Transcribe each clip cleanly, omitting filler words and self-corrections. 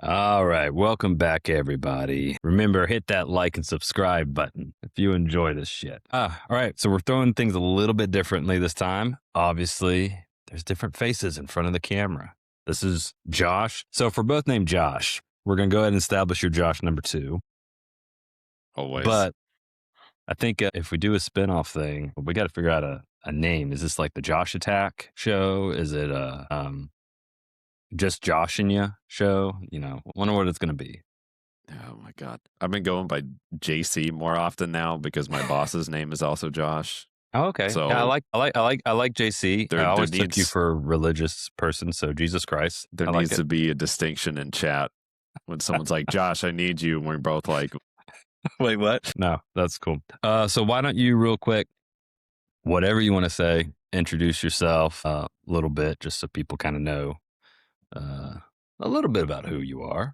All right. Welcome back, everybody. Remember, hit that like and subscribe button if you enjoy this shit. All right. So we're throwing things a little bit differently this time. Obviously, there's different faces in front of the camera. This is Josh. So if we're both named Josh, we're going to go ahead and establish your Josh number 2. Always. But I think if we do a spinoff thing, we got to figure out a name. Is this like the Josh Attack show? Is it just Josh and you show? Wonder what it's going to be. Oh my god. I've been going by JC more often now because my boss's name is also Josh. Oh, okay. So Yeah, I like JC. I there always took you needs for a religious person, so Jesus Christ. there I like needs it. to be a distinction in chat when someone's like, Josh, I need you, and we're both like, Wait, what? No, that's cool. So why don't you real quick, whatever you want to say, introduce yourself a little bit, just so people kind of know a little bit about who you are.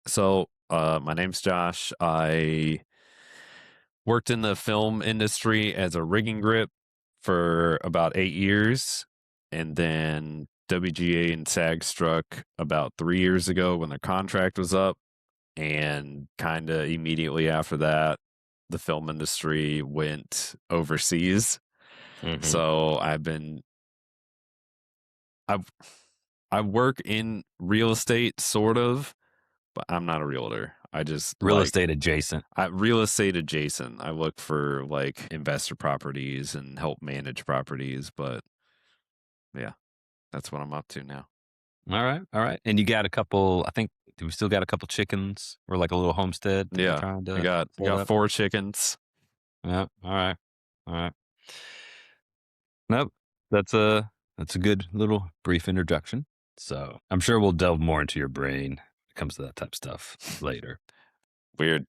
so my name's Josh. I worked in the film industry as a rigging grip for about 8 years, and then WGA and SAG struck about 3 years ago when their contract was up, and kind of immediately after that, the film industry went overseas. Mhm. So I work in real estate sort of, but I'm not a realtor. I just Real estate adjacent. real estate adjacent. I look for like investor properties and help manage properties, but yeah, that's what I'm up to now. All right. And you got a couple, I think, do we still got a couple chickens or like a little homestead that you're Yeah, trying to I got set up? 4 chickens. Yeah. All right. Nope. That's a good little brief introduction. So I'm sure we'll delve more into your brain when it comes to that type of stuff later. Weird.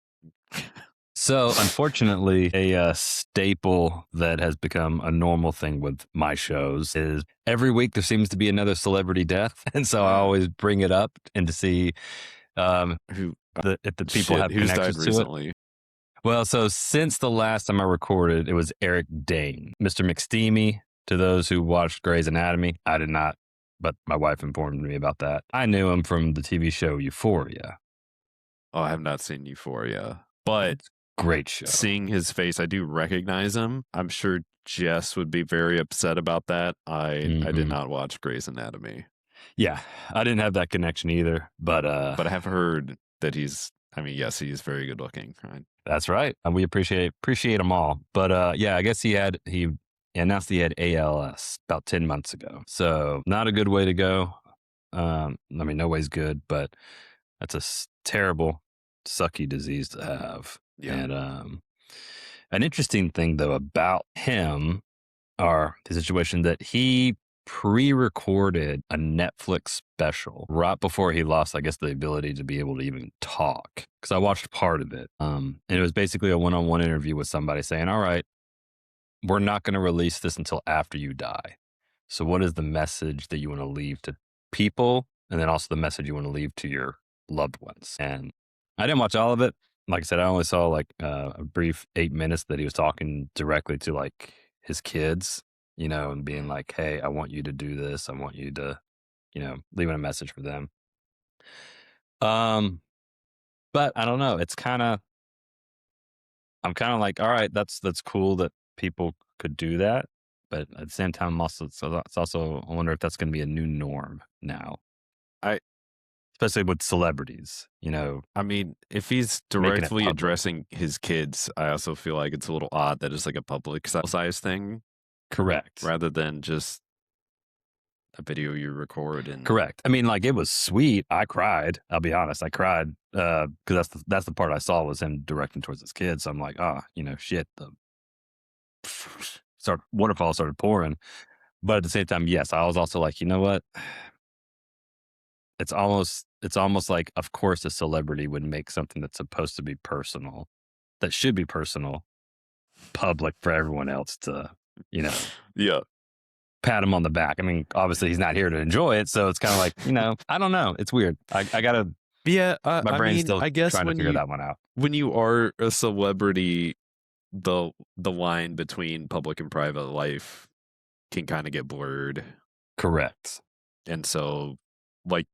So unfortunately, a staple that has become a normal thing with my shows is every week there seems to be another celebrity death, and so I always bring it up and to see Who if the people have who's died connections to it. recently? Well, so since the last time I recorded, it was Eric Dane, Mr. McSteamy. To those who watched Grey's Anatomy, I did not, but my wife informed me about that. I knew him from the TV show Euphoria. Oh, I have not seen Euphoria, but Great show. seeing his face, I do recognize him. I'm sure Jess would be very upset about that. I did Mhm. not watch Grey's Anatomy, Yeah, I didn't have that connection either, but but I have heard that he's. I mean, yes, he is very good looking. Right? that's right. And we appreciate them all. But yeah, I guess he announced he had ALS about 10 months ago. So not a good way to go. I mean, no way's good, but that's a terrible, sucky disease to have. Yeah. And an interesting thing though about him are the situation that he pre-recorded a Netflix special right before he lost, I guess, the ability to be able to even talk. Because I watched part of it, and it was basically a one-on-one interview with somebody saying, "All right, we're not going to release this until after you die. So, what is the message that you want to leave to people, and then also the message you want to leave to your loved ones?" And I didn't watch all of it. Like I said, I only saw like a brief 8 minutes that he was talking directly to like his kids, and being like, "Hey, I want you to do this. I want you to, leaving a message for them." Um, but I don't know. I'm kind of like, all right, that's cool that people could do that, but at the same time, also it's also I wonder if that's going to be a new norm now, I especially with celebrities. I mean, if he's Making it directly public. addressing his kids, I also feel like it's a little odd that it's like a public size thing Correct. rather than just a video you record and Correct. I mean, like it was sweet. I cried. I'll be honest. I cried because that's the part I saw was him directing towards his kids. So I'm like, shit. The waterfall started pouring, but at the same time, yes, I was also like, you know what? It's almost like, of course, a celebrity would make something that's supposed to be personal, that should be personal, public for everyone else to, yeah. pat him on the back. I mean, obviously he's not here to enjoy it, so it's kind of like, I don't know. It's weird. I gotta. Yeah, My I brain's mean, still I guess trying to figure that one out. when you are a celebrity, the line between public and private life can kind of get blurred, Correct. and so like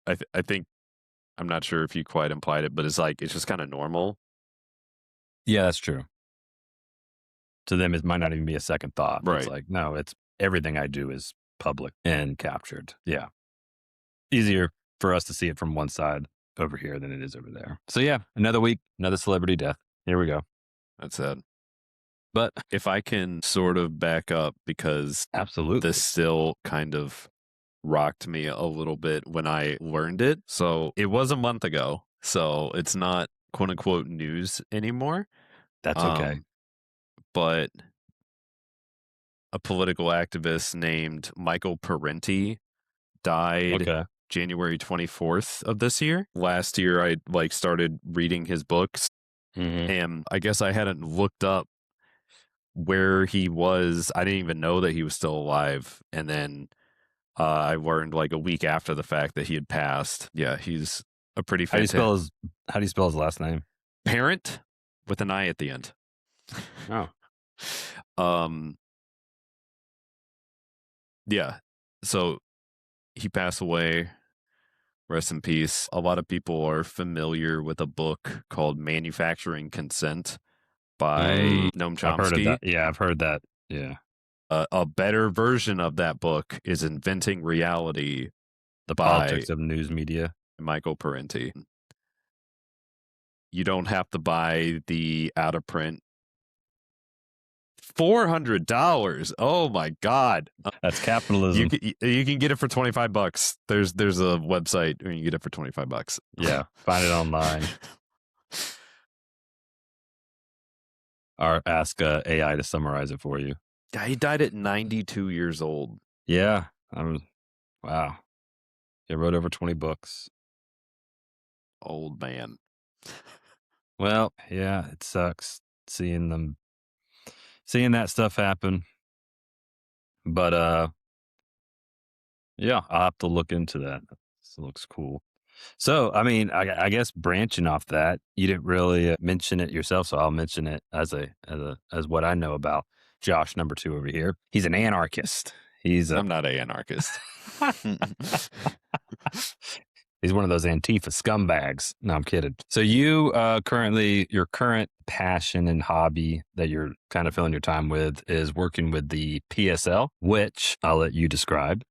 I think I'm not sure if you quite implied it, but it's like it's just kind of normal. Yeah, that's true. To them, it might not even be a second thought. It's Right. like, no, it's everything I do is public and captured. Yeah. Easier for us to see it from one side over here than it is over there. So yeah, another week, another celebrity death. Here we go. That's it. But If I can sort of back up, because absolutely. this still kind of rocked me a little bit when I learned it. So it was a month ago. So it's not quote unquote news anymore. That's okay. But a political activist named Michael Parenti died Okay. January 24th of this year. Last year I like started reading his books, Hmm. and I guess I hadn't looked up where he was. I didn't even know that he was still alive. And then I learned like a week after the fact that he had passed. Yeah, he's a pretty fantastic How do you spell his last name? parent with an I at the end. Oh. um yeah. So he passed away. Rest in peace. A lot of people are familiar with a book called Manufacturing Consent by Noam I've heard of Chomsky. that. Yeah, I've heard that. Yeah. A better version of that book is Inventing Reality The by politics of news media. Michael Parenti. You don't have to buy the out of print. $400. Oh my God. That's capitalism. You can get it for $25. There's a website where you can get it for $25. Yeah. Find it online. Or ask AI to summarize it for you. Yeah, he died at 92 years old. Yeah. Wow. He wrote over 20 books. Old man. Well, yeah, it sucks seeing that stuff happen. But yeah, I'll have to look into that. This looks cool. So, I mean, I guess branching off that, you didn't really mention it yourself, so I'll mention it as what I know about Josh number 2 over here. He's an anarchist. He's I'm not an anarchist. He's one of those Antifa scumbags. No, I'm kidding. So you your current passion and hobby that you're kind of filling your time with is working with the PSL, which I'll let you describe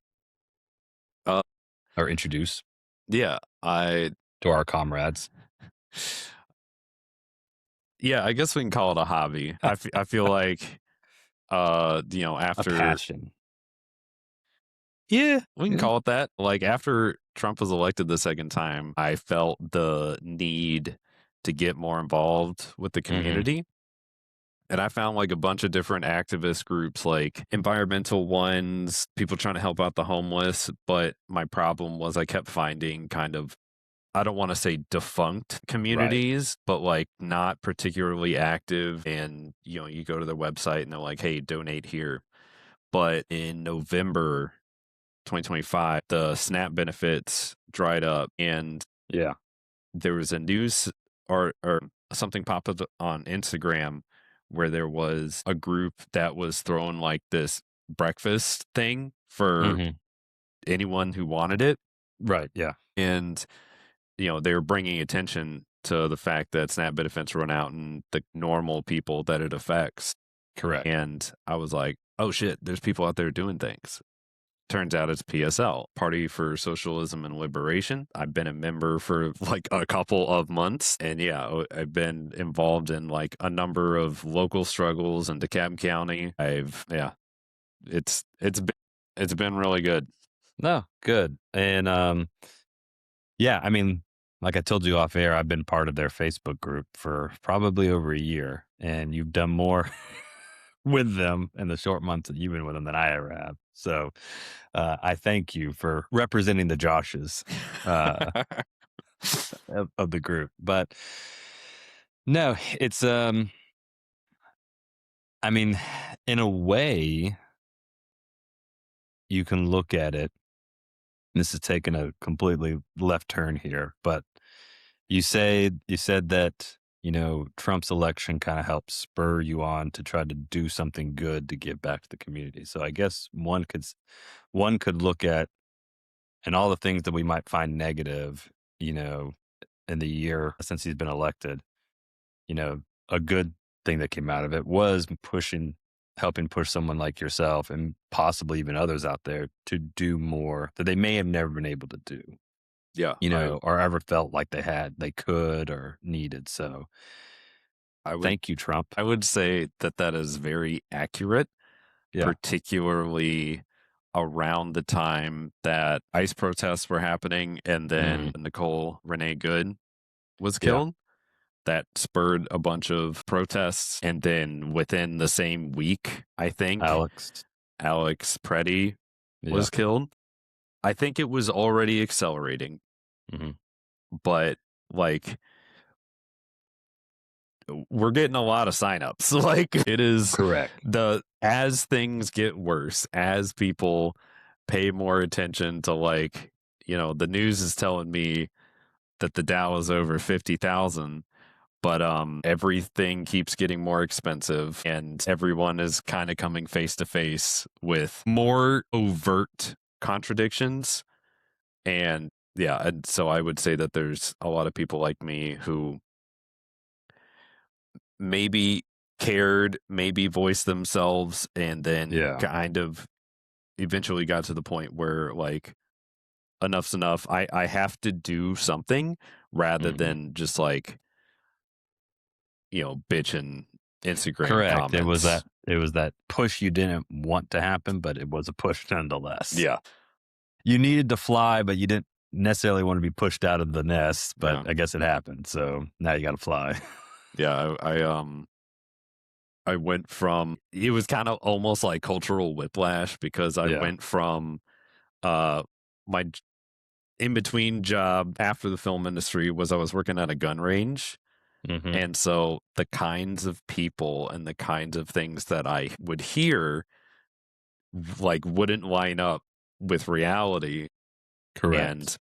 Uh, or introduce yeah, I to our comrades. I guess we can call it a hobby. I feel like A after passion. yeah, we can Yeah. call it that. Like after Trump was elected the second time, I felt the need to get more involved with the community. And I found like a bunch of different activist groups, like environmental ones, people trying to help out the homeless. But my problem was I kept finding kind of, I don't want to say defunct communities, but like not particularly active. And, you go to their website and they're like, hey, donate here. But in November 2025, the SNAP benefits dried up, and Yeah. there was a news or something popped up on Instagram where there was a group that was throwing like this breakfast thing for Mhm. anyone who wanted it. Right. Yeah. And, they were bringing attention to the fact that SNAP benefits run out and the normal people that it affects. Correct. And I was like, oh shit, there's people out there doing things. Turns out it's PSL, Party for Socialism and Liberation. I've been a member for like a couple of months, and I've been involved in like a number of local struggles in DeKalb County. It's been really good. No, good. And yeah, I mean, like I told you off air, I've been part of their Facebook group for probably over a year, and you've done more with them in the short months that you've been with them than I ever have. So I thank you for representing the Joshes of the group. But no, it's I mean, in a way, you can look at it. This is taking a completely left turn here, but you said that Trump's election kind of helped spur you on to try to do something good to give back to the community. So I guess one could look at, and all the things that we might find negative, you know, in the year since he's been elected, you know, a good thing that came out of it was helping push someone like yourself and possibly even others out there to do more that they may have never been able to do, Yeah, or ever felt like they could or needed. So I would thank you, Trump. I would say that that is very accurate, Yeah. particularly around the time that ICE protests were happening and then Mhm. Nicole Renee Good was Yeah. killed. That spurred a bunch of protests. And then within the same week, I think Alex. Alex Preddy Yeah. was killed. I think it was already accelerating, Mhm. but like we're getting a lot of signups. Like it is Correct. as things get worse, as people pay more attention to like, the news is telling me that the Dow is over 50,000, but everything keeps getting more expensive and everyone is kind of coming face to face with more overt contradictions. And yeah, and so I would say that there's a lot of people like me who maybe cared, maybe voiced themselves, and then Yeah. kind of eventually got to the point where like enough's enough. I have to do something rather Mhm. than just like, bitching Instagram Correct. comments. It was that push you didn't want to happen, but it was a push nonetheless. Yeah. You needed to fly, but you didn't necessarily want to be pushed out of the nest, but Yeah. I guess it happened. So now you got to fly. Yeah. I went from it was kind of almost like cultural whiplash because I Yeah. went from uh my in between job after the film industry was I was working at a gun range. Mhm. And so the kinds of people and the kinds of things that I would hear like wouldn't line up with reality. Correct. And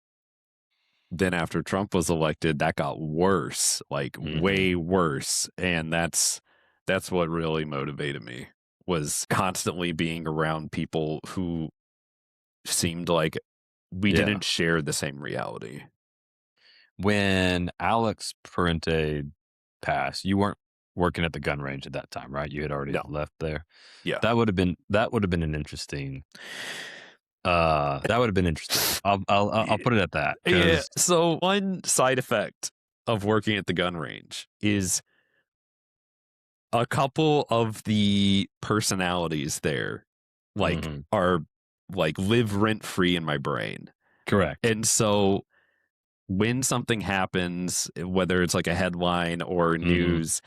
then after Trump was elected, that got worse, like Mhm. way worse. And that's what really motivated me was constantly being around people who seemed like we Yeah. didn't share the same reality. When Alex Parente passed, you weren't working at the gun range at that time, right? You had already No. left there. Yeah. That would have been an interesting that would have been interesting. I'll put it at that Yeah. because So one side effect of working at the gun range is a couple of the personalities there like Mhm. are like live rent free in my brain. Correct. And so when something happens, whether it's like a headline or Mhm. news,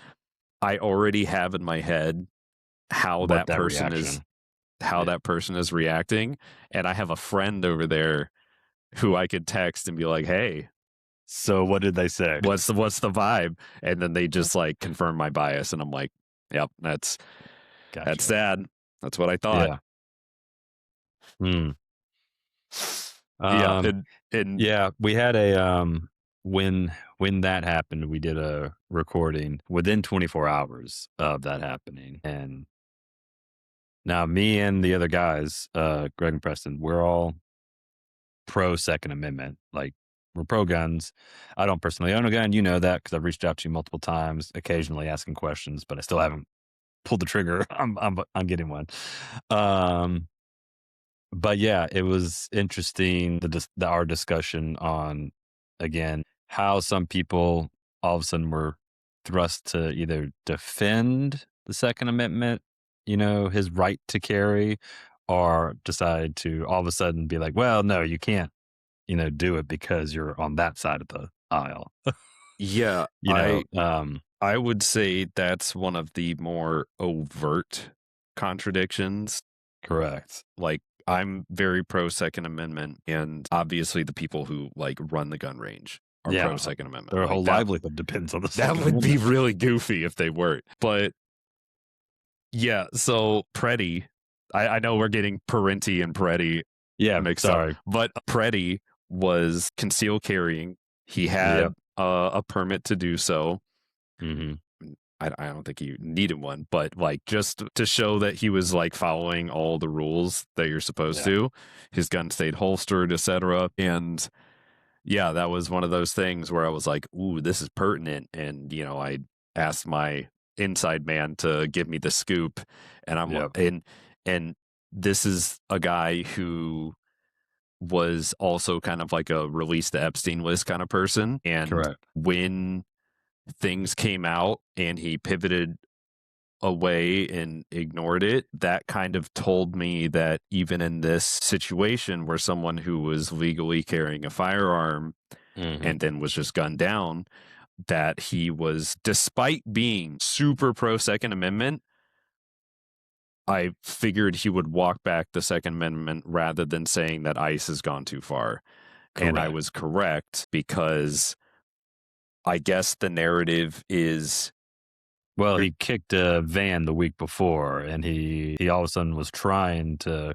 I already have in my head how What that that person is reaction. how Yeah. that person is reacting. And I have a friend over there who I could text and be like, "Hey, So what did they say? what's the vibe?" And then they just like confirm my bias, and I'm like, "Yep, that's Gotcha. sad. That's what I thought." Yeah. Mm. Yeah, Um, and yeah, we had when that happened, we did a recording within 24 hours of that happening. And now me and the other guys, Greg and Preston, we're all pro Second Amendment. Like we're pro guns. I don't personally own a gun. You know that because I've reached out to you multiple times, occasionally asking questions, but I still haven't pulled the trigger. I'm getting one. Um, but yeah, it was interesting our discussion on again how some people all of a sudden were thrust to either defend the Second Amendment, his right to carry, or decide to all of a sudden be like, well, no, you can't, do it because you're on that side of the aisle. yeah, you know, I would say that's one of the more overt contradictions. correct. Like I'm very pro Second Amendment, and obviously the people who like run the gun range are pro Yeah, Second Amendment. their Like whole livelihood depends on the that Second would be Amendment. really goofy if they weren't. But yeah, so Preddy, I know we're getting Parenti and Preddy Yeah, mixed up, sorry. but Preddy was concealed carrying. He Yep. had a permit to do so. Hmm. I don't think he needed one, but like just to show that he was like following all the rules that you're supposed Yeah. to. His gun stayed holstered, etc. And yeah, that was one of those things where I was like, ooh, this is pertinent. And, I asked my inside man to give me the scoop. And Yep. and this is a guy who was also kind of like a release the Epstein list kind of person. And Correct. when things came out and he pivoted away and ignored it, that kind of told me that even in this situation where someone who was legally carrying a firearm Hmm. and then was just gunned down, that he was, despite being super pro Second Amendment, I figured he would walk back the Second Amendment rather than saying that ICE has gone too far. And I Correct. was correct because I guess the narrative is Well, he kicked a van the week before, and he all of a sudden was trying to.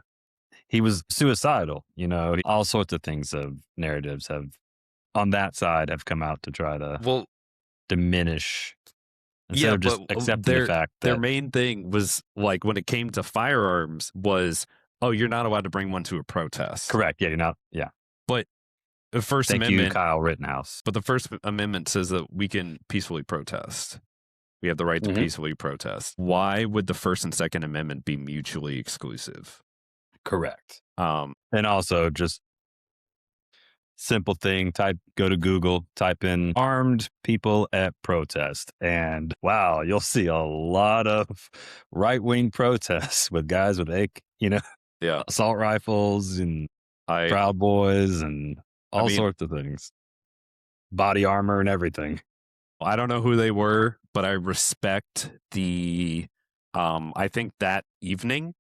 He was suicidal. All sorts of things of narratives have on that side have come out to try to well, diminish instead yeah, of just but accepting the their fact their that main thing was like when it came to firearms was, oh, you're not allowed to bring one to a protest. correct. Yeah, you're not. Yeah. But the First Thank you, Amendment, Kyle Rittenhouse. but the First Amendment says that we can peacefully protest. We have the right to Hmm. peacefully protest. Why would the First and Second Amendment be mutually exclusive? Correct. Um, And also just simple thing, go to Google, type in armed people at protest, and wow, you'll see a lot of right-wing protests with guys with yeah, assault rifles and I, Proud Boys and I all mean, sorts of things. Body armor and everything. I don't know who they were, but I respect the. I think that evening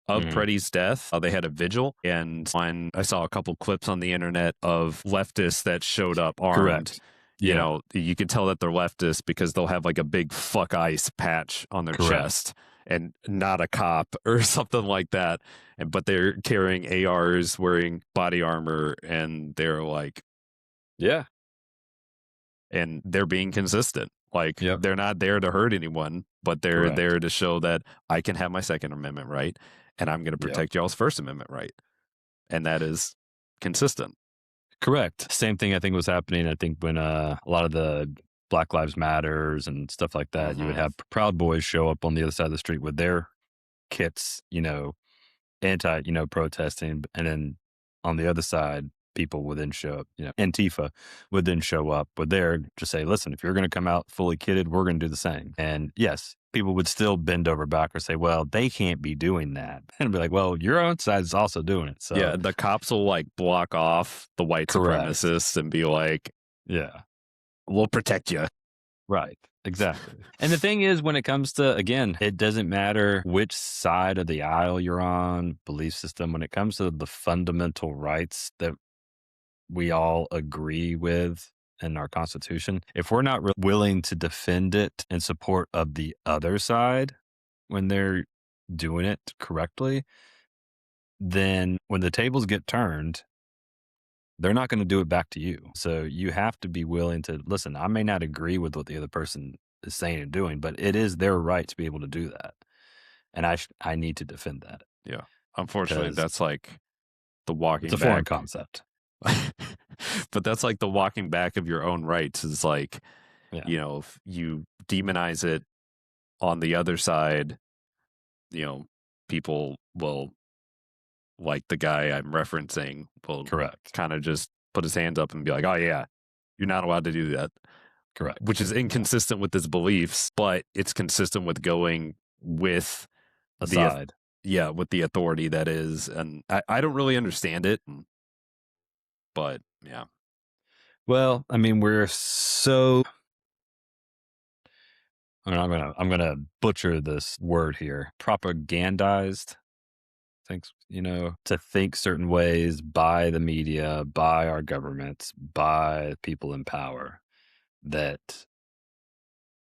of Mhm. Preddy's death, they had a vigil, and I saw a couple clips on the internet of leftists that showed up armed. Correct. Yeah, You can tell that they're leftists because they'll have like a big "fuck ICE" patch on their correct. chest and not a cop or something like that. But they're carrying ARs, wearing body armor, and they're like, Yeah. and they're being consistent. Like Yep. they're not there to hurt anyone, but they're Correct. there to show that I can have my Second Amendment right, and I'm going to Yep. protect y'all's First Amendment right, and that is consistent. Correct. Same thing I think was happening. I think when a lot of the Black Lives Matters and stuff like that, you would Mm-hmm. have Proud Boys show up on the other side of the street with their kits, anti, protesting. And then on the other side, people would then show up, Antifa would then show up with their just say, listen, if you're going to come out fully kitted, we're going to do the same. And yes, people would still bend over back or say, well, they can't be doing that. And be like, well, your own side is also doing it. So Yeah, the cops will like block off the white correct. supremacists and be like, Yeah. "We'll protect you." Right. Exactly. And the thing is, when it comes to, again, it doesn't matter which side of the aisle you're on, belief system, when it comes to the fundamental rights that we all agree with in our Constitution, if we're not willing to defend it in support of the other side when they're doing it correctly, then when the tables get turned, they're not going to do it back to you. So you have to be willing to listen. I may not agree with what the other person is saying and doing, but it is their right to be able to do that. And I need to defend that Yeah, unfortunately, because that's like the it's a walking foreign back. concept. But that's like the walking back of your own rights. Is like, Yeah. if you demonize it on the other side, you know, people will, like the guy I'm referencing, will Correct. kind of just put his hands up and be like, "Oh yeah, you're not allowed to do that," Correct. which is Yeah. inconsistent with his beliefs, but it's consistent with going with the Aside. yeah, with the authority that is, and I don't really understand it, but yeah, Well, I mean, we're so. I'm gonna butcher this word here. Propagandized. Thinks to think certain ways by the media, by our governments, by people in power that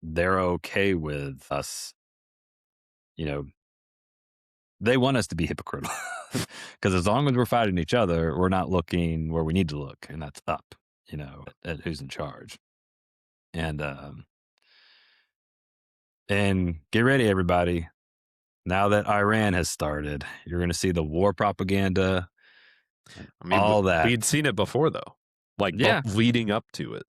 they're okay with us, you know, they want us to be hypocritical because as long as we're fighting each other, we're not looking where we need to look, and that's up, at who's in charge. And get ready, everybody. Now that Iran has started, you're going to see the war propaganda and I mean, all we that. had seen it before though. like Yeah. leading up to it.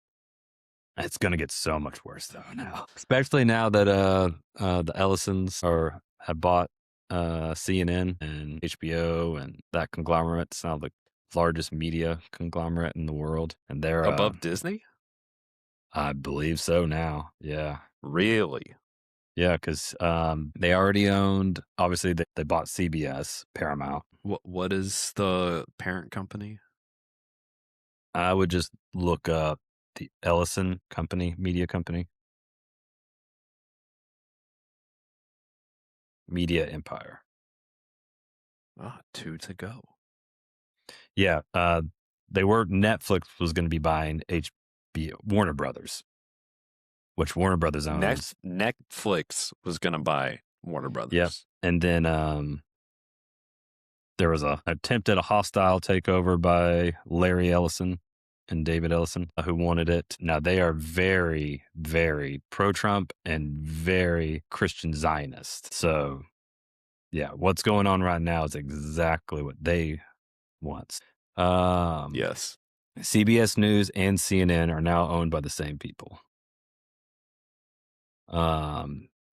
It's gonna get so much worse though now, especially now that the Ellisons have bought CNN and HBO, and that conglomerate's now the largest media conglomerate in the world, and they're Above Disney? I believe so now. Yeah, Really? yeah, because they already owned. Obviously, they bought CBS, Paramount. What is the parent company? I would just look up the Ellison Company, media company, media empire. Ah, 2 to go. Yeah, they were Netflix was going to be buying HBO, Warner Brothers, which Warner Brothers owns. Netflix was gonna buy Warner Yep, Brothers. and then there was a attempt at a hostile takeover by Larry Ellison and David Ellison, who wanted it. Now they are very, very pro-Trump and very Christian Zionist. So, yeah, what's going on right now is exactly what they want. Yes. CBS News and CNN are now owned by the same people.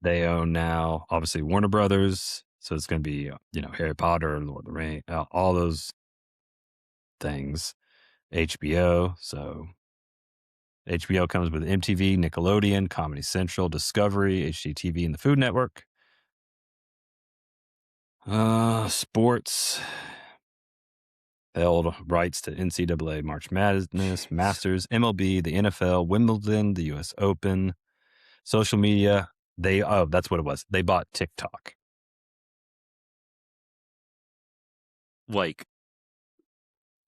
They own now, obviously, Warner Brothers. So it's going to be, Harry Potter, Lord of the Rings, all those things. HBO. So HBO comes with MTV, Nickelodeon, Comedy Central, Discovery, HGTV, and the Food Network. Sports. They hold rights to NCAA, March Madness, Jeez. Masters, MLB, the NFL, Wimbledon, the US Open. Social media. That's what it was. They bought TikTok. Like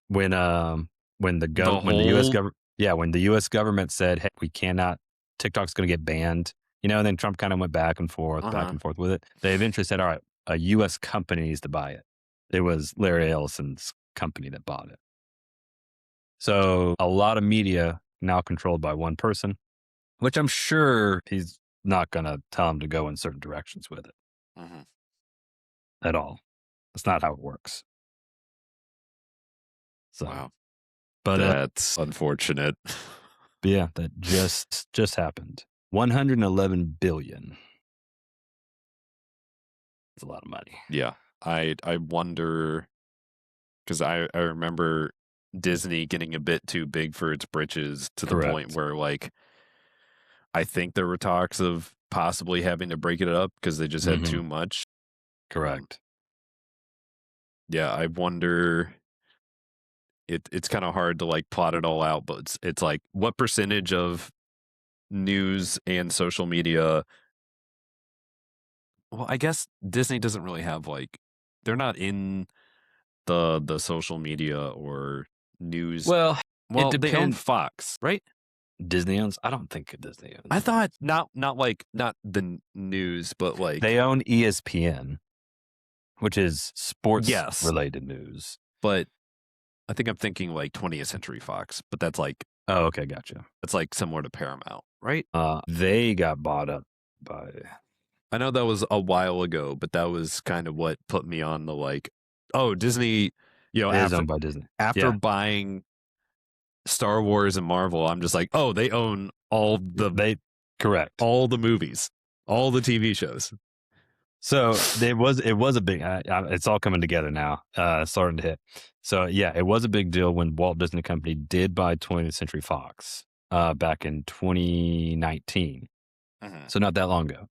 When the the when the US whole government when the US government said, "Hey, we cannot, TikTok's going to get banned." And then Trump kind of went back and forth with it. They eventually said, "All right, a US company needs to buy it." It was Larry Ellison's company that bought it. So a lot of media now controlled by one person, which I'm sure he's not going to tell them to go in certain directions with it Mhm. at all. That's not how it works. So, Wow. but That's unfortunate. yeah, that just happened. 111 billion. It's a lot of money. Yeah. I wonder, because I remember Disney getting a bit too big for its britches to the point Correct. where, like, I think there were talks of possibly having to break it up because they just had too much. Correct. Yeah, I wonder. It's kind of hard to like plot it all out, but it's like what percentage of news and social media. Well, I guess Disney doesn't really have like they're not in the social media or news. Well, it Well, they own depends. Fox, right? Disney owns. I don't think Disney owns. I thought not like not the news, but like They own ESPN, which is sports yes, related news. but I think I'm thinking like 20th Century Fox, but that's like Oh, okay, gotcha. that's like similar to Paramount, right? They got bought up by. I know that was a while ago, but that was kind of what put me on the like, oh, Disney, It is owned by Disney. after Yeah, buying Star Wars and Marvel, I'm just like, oh, they own correct. all the movies, all the TV shows. So it was a big. It's all coming together now. Starting to hit. So yeah, it was a big deal when Walt Disney Company did buy 20th Century Fox back in 2019. So not that long ago.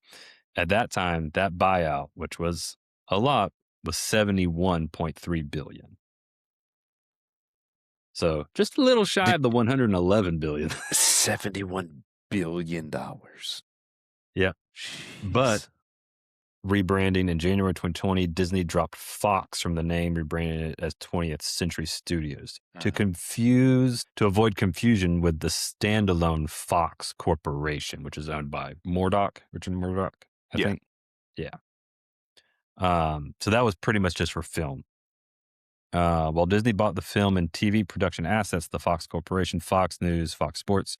At that time, that buyout, which was a lot, was 71.3 billion. So just a little shy of the 111 billion. $71 billion. Yeah, but rebranding in January 2020, Disney dropped Fox from the name, rebranding it as 20th Century Studios to avoid confusion with the standalone Fox Corporation, which is owned by Richard Murdoch, I think. Yeah. So that was pretty much just for film. While Disney bought the film and TV production assets, the Fox Corporation, Fox News, Fox Sports,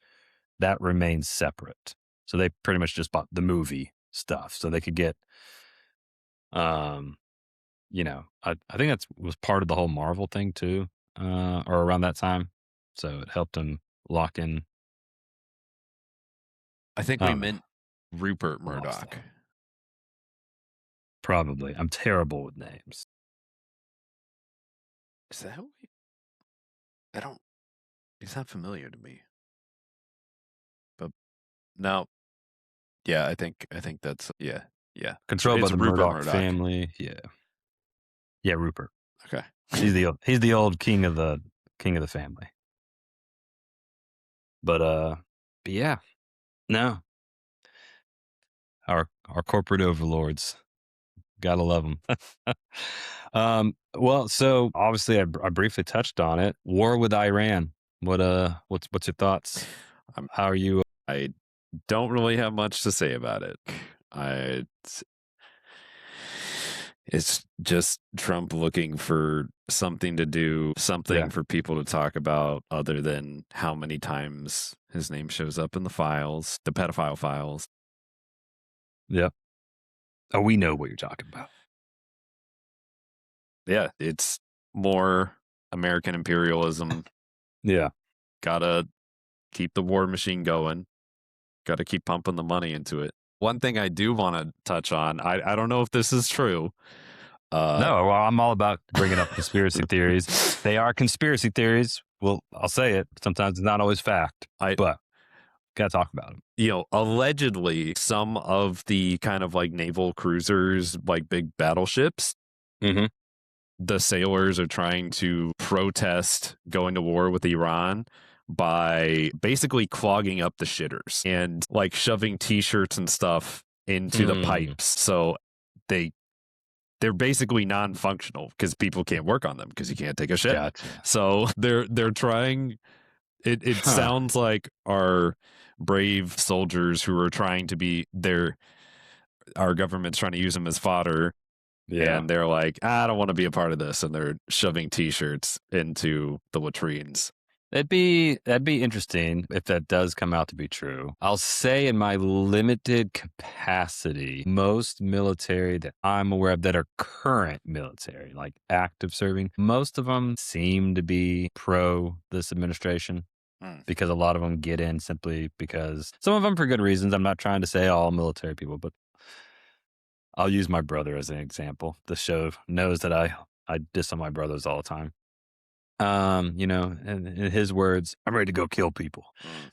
that remains separate. So they pretty much just bought the movie stuff, so they could get I think that was part of the whole Marvel thing too, or around that time. So it helped him lock in. I think I we don't know. meant Rupert Lost Murdoch. that. Probably. I'm terrible with names. Is that who I don't. He's not familiar to me. But no, yeah, I think that's yeah. Controlled by It's the Rupert Murdoch Murdoch. family. Yeah. Yeah, Rupert. Okay. He's the old king of the family. But yeah. No. Our corporate overlords. Gotta love them. Well, so obviously I briefly touched on it. War with Iran. What's your thoughts? How are you? I don't really have much to say about it. I it's just Trump looking for something to do, something Yeah. for people to talk about other than how many times his name shows up in the files, the pedophile files. Yep. Oh, we know what you're talking about. Yeah, it's more American imperialism. Yeah. Gotta keep the war machine going. Gotta keep pumping the money into it. One thing I do want to touch on, I don't know if this is true. No, well, I'm all about bringing up conspiracy theories. They are conspiracy theories. Well, I'll say it. Sometimes it's not always fact, but gotta talk about them. Allegedly, some of the kind of like naval cruisers, like big battleships, Mm-hmm. the sailors are trying to protest going to war with Iran by basically clogging up the shitters and like shoving t-shirts and stuff into the pipes. So they're basically non-functional because people can't work on them because you can't take a shit. Gotcha. So they're trying. It sounds like our brave soldiers who are trying to be our government's trying to use them as fodder. Yeah. And they're like, I don't want to be a part of this. And they're shoving t-shirts into the latrines. That'd be interesting if that does come out to be true. I'll say in my limited capacity, most military that I'm aware of that are current military, like active serving, most of them seem to be pro this administration. Because a lot of them get in simply because some of them for good reasons. I'm not trying to say all military people, but I'll use my brother as an example. The show knows that I diss on my brothers all the time. In his words, I'm ready to go kill people.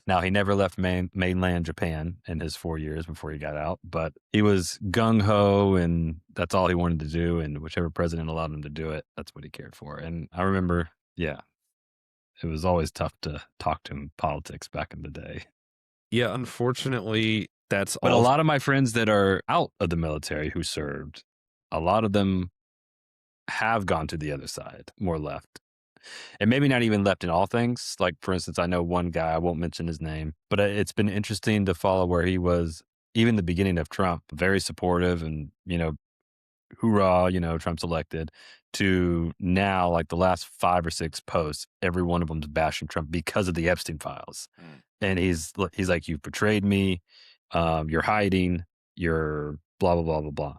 Now, he never left mainland Japan in his 4 years before he got out, but he was gung ho and that's all he wanted to do. And whichever president allowed him to do it, that's what he cared for. And I remember, yeah, it was always tough to talk to him politics back in the day. Yeah, unfortunately, that's But all. a lot of my friends that are out of the military who served, a lot of them have gone to the other side, more left. And maybe not even left in all things. Like, for instance, I know one guy, I won't mention his name, but it's been interesting to follow where he was, even the beginning of Trump, very supportive and, hoorah, Trump's elected, to now, like the last 5 or 6 posts, every one of them's bashing Trump because of the Epstein files. And he's like, you've betrayed me. You're hiding. You're blah, blah, blah, blah,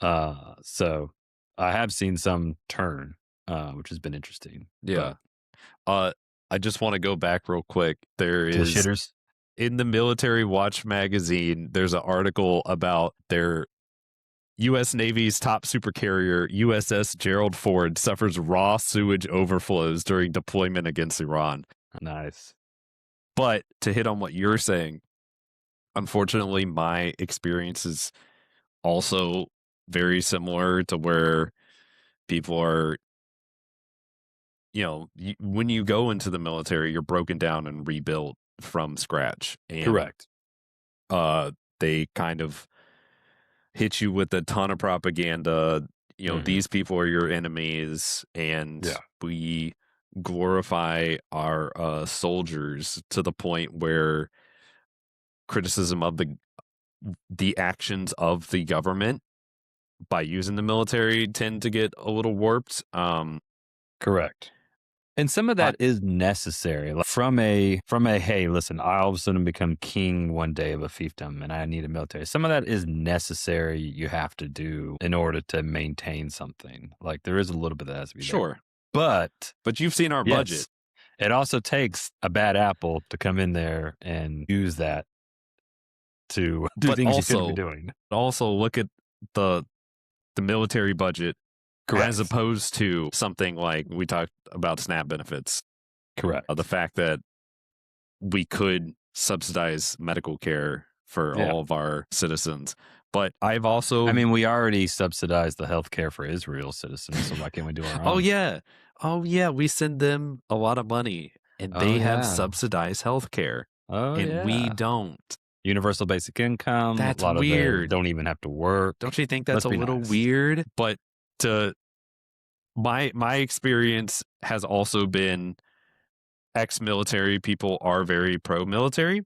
blah. So I have seen some turn, which has been interesting. Yeah. I just want to go back real quick. There The is shitters. in the Military Watch magazine, there's an article about their U.S. Navy's top supercarrier, USS Gerald Ford, suffers raw sewage overflows during deployment against Iran. Nice. But to hit on what you're saying, unfortunately, my experience is also very similar to where people are, when you go into the military, you're broken down and rebuilt from scratch. And Correct. they kind of hit you with a ton of propaganda. These people are your enemies, and we glorify our soldiers to the point where criticism of the actions of the government by using the military tend to get a little warped. Correct. And some of that is necessary. Like from a hey, listen, I all of a sudden become king one day of a fiefdom and I need a military. Some of that is necessary. You have to do in order to maintain something. Like there is a little bit that has to be there. Sure. But you've seen our budget. It also takes a bad apple to come in there and use that to do But things you shouldn't be doing. also look at the military budget as Correct. opposed to something like we talked about SNAP benefits. Correct. The fact that we could subsidize medical care for Yeah. all of our citizens. But I've also I mean, we already subsidize the healthcare for Israel citizens, so why can't we do our oh own? yeah. Oh yeah, we send them a lot of money and Oh, they have yeah. subsidized healthcare Oh, and we yeah. don't. Universal basic income. A That's lot of the weird. don't even have to work. Don't you think that's Let's a be little nice. weird? But to my experience has also been ex-military people are very pro-military.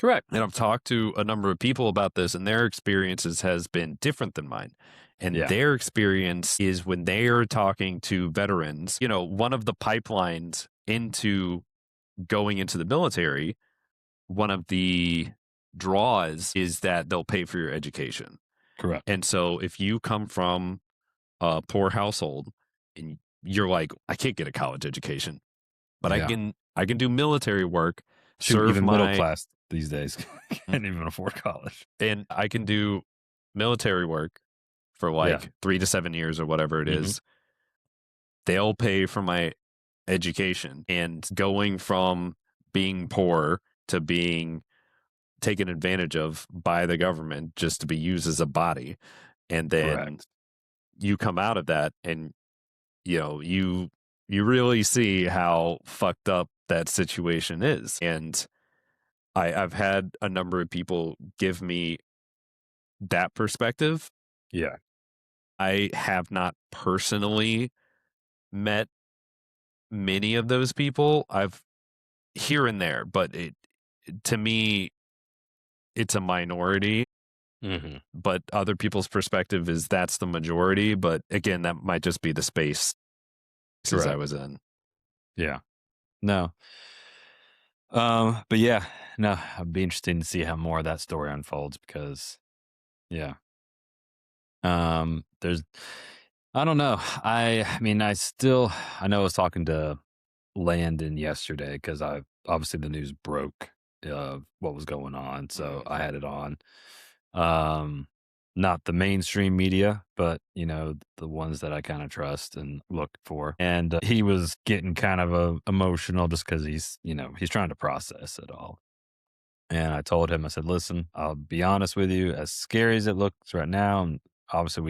Correct. And I've talked to a number of people about this, and their experiences has been different than mine. And Yeah. their experience is when they are talking to veterans, you know, one of the pipelines into going into the military, one of the draws is that they'll pay for your education. Correct. And so if you come from a poor household and you're like, I can't get a college education, but Yeah. I can do military work, Shoot, serve even middle my class these days can't even afford college. and I can do military work for Yeah. like 3 to 7 years or whatever it Mhm. is. They'll pay for my education, and going from being poor to being taken advantage of by the government just to be used as a body. And then Correct. you come out of that and you know, you really see how fucked up that situation is. And I've had a number of people give me that perspective. Yeah. I have not personally met many of those people. I've here and there, but it to me it's a minority, Mhm. but other people's perspective is that's the majority, but again, that might just be the spaces I Correct. was in. Yeah. No. But yeah, no, it'd be interesting to see how more of that story unfolds because yeah. There's I don't know. I mean, I know I was talking to Landon yesterday because I obviously the news broke what was going on, so Mhm. I had it on. Um, not the mainstream media, but the ones that I kind of trust and look for. And he was getting kind of emotional just because he's trying to process it all. And I told him, I said, "Listen, I'll be honest with you. As scary as it looks right now, and obviously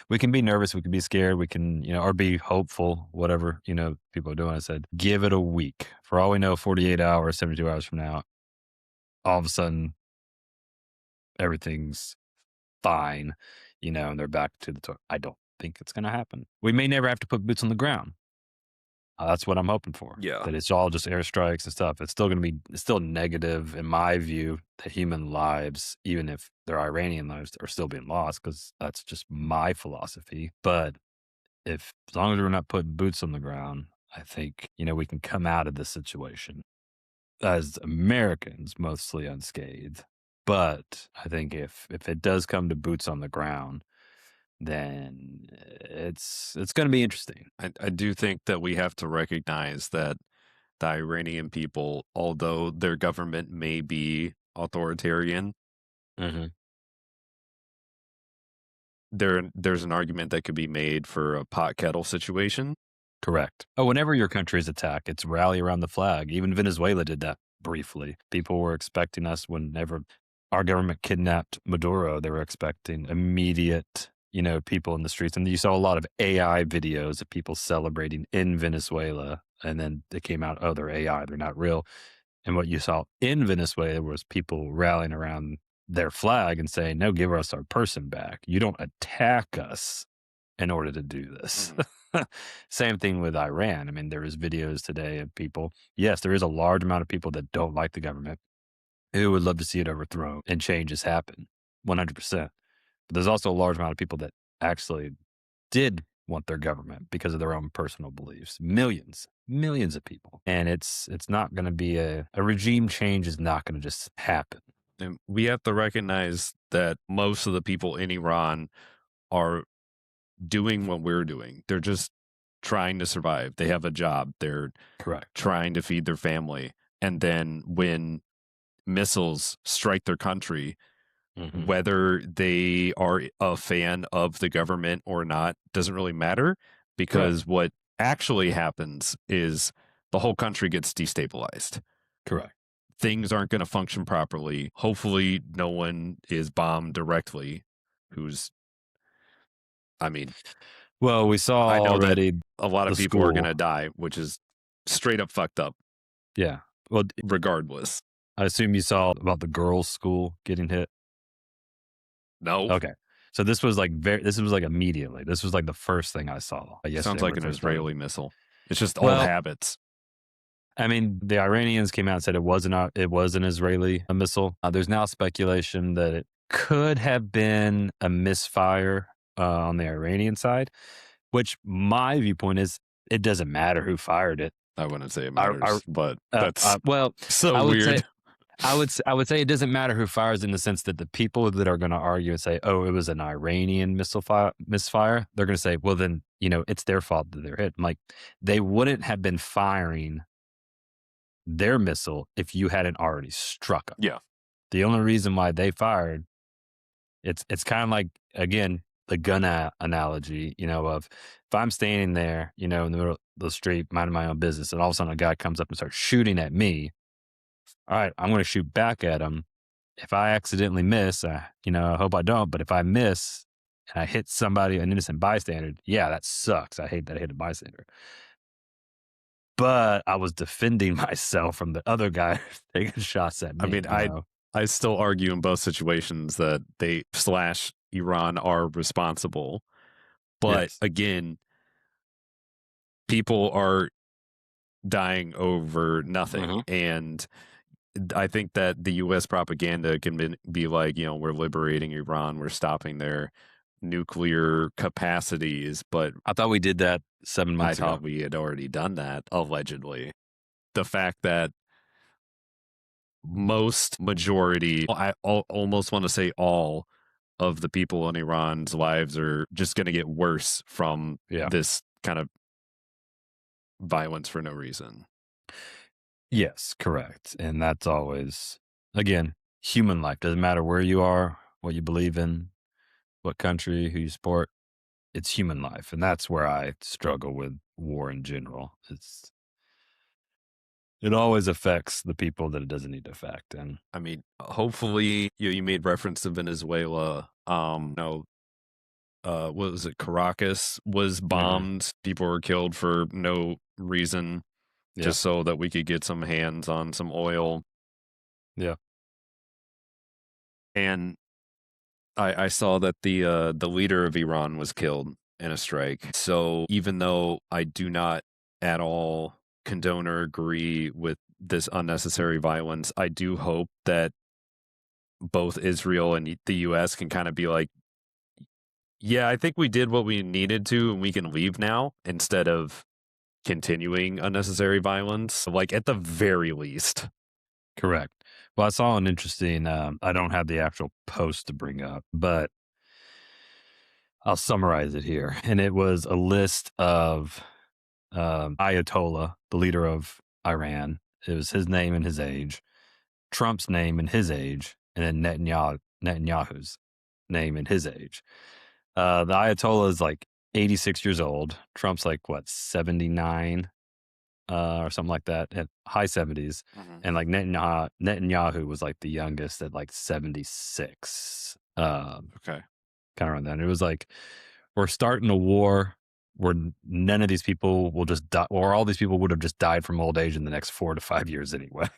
we can be nervous, we can be scared, we can or be hopeful, whatever people are doing." I said, "Give it a week. For all we know, 48 hours, 72 hours from now, all of a sudden everything's fine, and they're back to the tour." I don't think it's going to happen. We may never have to put boots on the ground. That's what I'm hoping for. Yeah. That it's all just airstrikes and stuff. It's still negative in my view that human lives, even if they're Iranian lives, are still being lost because that's just my philosophy. But as long as we're not putting boots on the ground, I think, we can come out of this situation as Americans mostly unscathed. But I think if it does come to boots on the ground, then it's going to be interesting. I do think that we have to recognize that the Iranian people, although their government may be authoritarian, Mhm. there's an argument that could be made for a pot kettle situation. Correct. Oh, whenever your country is attacked, it's rally around the flag. Even Venezuela did that briefly. People were expecting us whenever our government kidnapped Maduro, they were expecting immediate, people in the streets. And you saw a lot of AI videos of people celebrating in Venezuela. And then they came out, oh, they're AI, they're not real. And what you saw in Venezuela was people rallying around their flag and saying, no, give us our person back. You don't attack us in order to do this. Mhm. Same thing with Iran. I mean, there was videos today of people. Yes, there is a large amount of people that don't like the government who would love to see it overthrown and changes happen 100%. But there's also a large amount of people that actually did want their government because of their own personal beliefs. Millions of people. And it's not going to be a regime change is not going to just happen. And we have to recognize that most of the people in Iran are doing what we're doing. They're just trying to survive. They have a job. They're Correct. trying to feed their family. And then when missiles strike their country, Hmm. whether they are a fan of the government or not doesn't really matter, Correct. because what actually happens is the whole country gets destabilized. Correct. Things aren't going to function properly. Hopefully, no one is bombed directly. Who's, I mean, Well, we I saw know that already a lot the of people are going school. to die, which is straight up fucked up, Yeah. Well, regardless. I assume you saw about the girls' school getting hit. No, Okay. So this was like this was like immediately. This was like the first thing I saw sounds yesterday when like it an first started. Israeli missile. It's just old Well, habits. I mean, the Iranians came out and said it was an Israeli missile. There's now speculation that it could have been a misfire on the Iranian side, which my viewpoint is it doesn't matter who fired it. I wouldn't say it I matters, but that's well, so I would say weird. I would say it doesn't matter who fires in the sense that the people that are going to argue and say, "Oh, it was an Iranian misfire," they're going to say, "Well, then it's their fault that they're hit." I'm like, they wouldn't have been firing their missile if you hadn't already struck them. Yeah. The only reason why they fired, it's kind of like, again, the gun analogy, of if I'm standing there, in the middle of the street, minding my own business, and all of a sudden a guy comes up and starts shooting at me. All right, I'm going to shoot back at him. If I accidentally miss, I hope I don't, but if I miss and I hit somebody, an innocent bystander, yeah, that sucks. I hate that I hit a bystander. But I was defending myself from the other guy taking shots at I me, mean, I still argue in both situations that they slash Iran are responsible. But Yes. again, people are dying over nothing. Mhm. And I think that the US propaganda can be like, we're liberating Iran, we're stopping their nuclear capacities. But I thought we did that 7 I months ago. thought we had already done that, allegedly. The fact that most majority, almost want to say all of the people in Iran's lives are just going to get worse from Yeah. this kind of violence for no reason. Yes, correct. And that's always, again, human life. Doesn't matter where you are, what you believe in, what country, who you support. It's human life. And that's where I struggle with war in general. It always affects the people that it doesn't need to affect. And I mean, hopefully you made reference to Venezuela. No, what was it? Caracas was mhm, bombed. People were killed for no reason, yeah, just so that we could get some hands on some oil. yeah, And I saw that the leader of Iran was killed in a strike. So even though I do not at all condone or agree with this unnecessary violence, I do hope that both Israel and the US can kind of be like, yeah, I think we did what we needed to and we can leave now, instead of continuing unnecessary violence, like at the very least. correct. Well, I saw an interesting, I don't have the actual post to bring up, but I'll summarize it here. And it was a list of Ayatollah, the leader of Iran. It was his name and his age, Trump's name and his age, and then Netanyahu's name and his age. The Ayatollah is like 86 years old. Trump's like what, 79 or something like that, at high 70s. Mhm. And like Netanyahu was like the youngest at like 76. Okay. Kind of around that. And it was like, we're starting a war where none of these people will just die, or all these people would have just died from old age in the next 4 to 5 years anyway.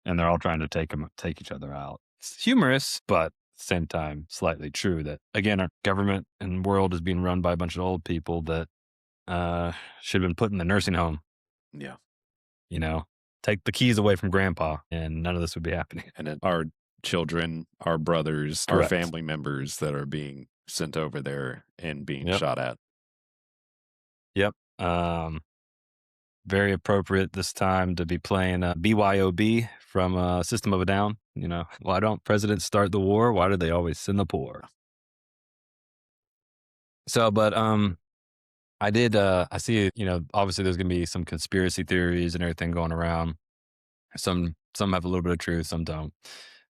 And they're all trying to take each other out. It's humorous, but at the same time, slightly true that, again, our government and world is being run by a bunch of old people that should have been put in the nursing home. Yeah. You know, take the keys away from grandpa, and none of this would be happening. And then our children, our brothers, our Correct. family members that are being sent over there and being Yep. shot at. Yep. Very appropriate this time to be playing BYOB from System of a Down. Why don't presidents start the war? Why do they always send the poor? But I see, obviously there's gonna be some conspiracy theories and everything going around. Some have a little bit of truth, some don't.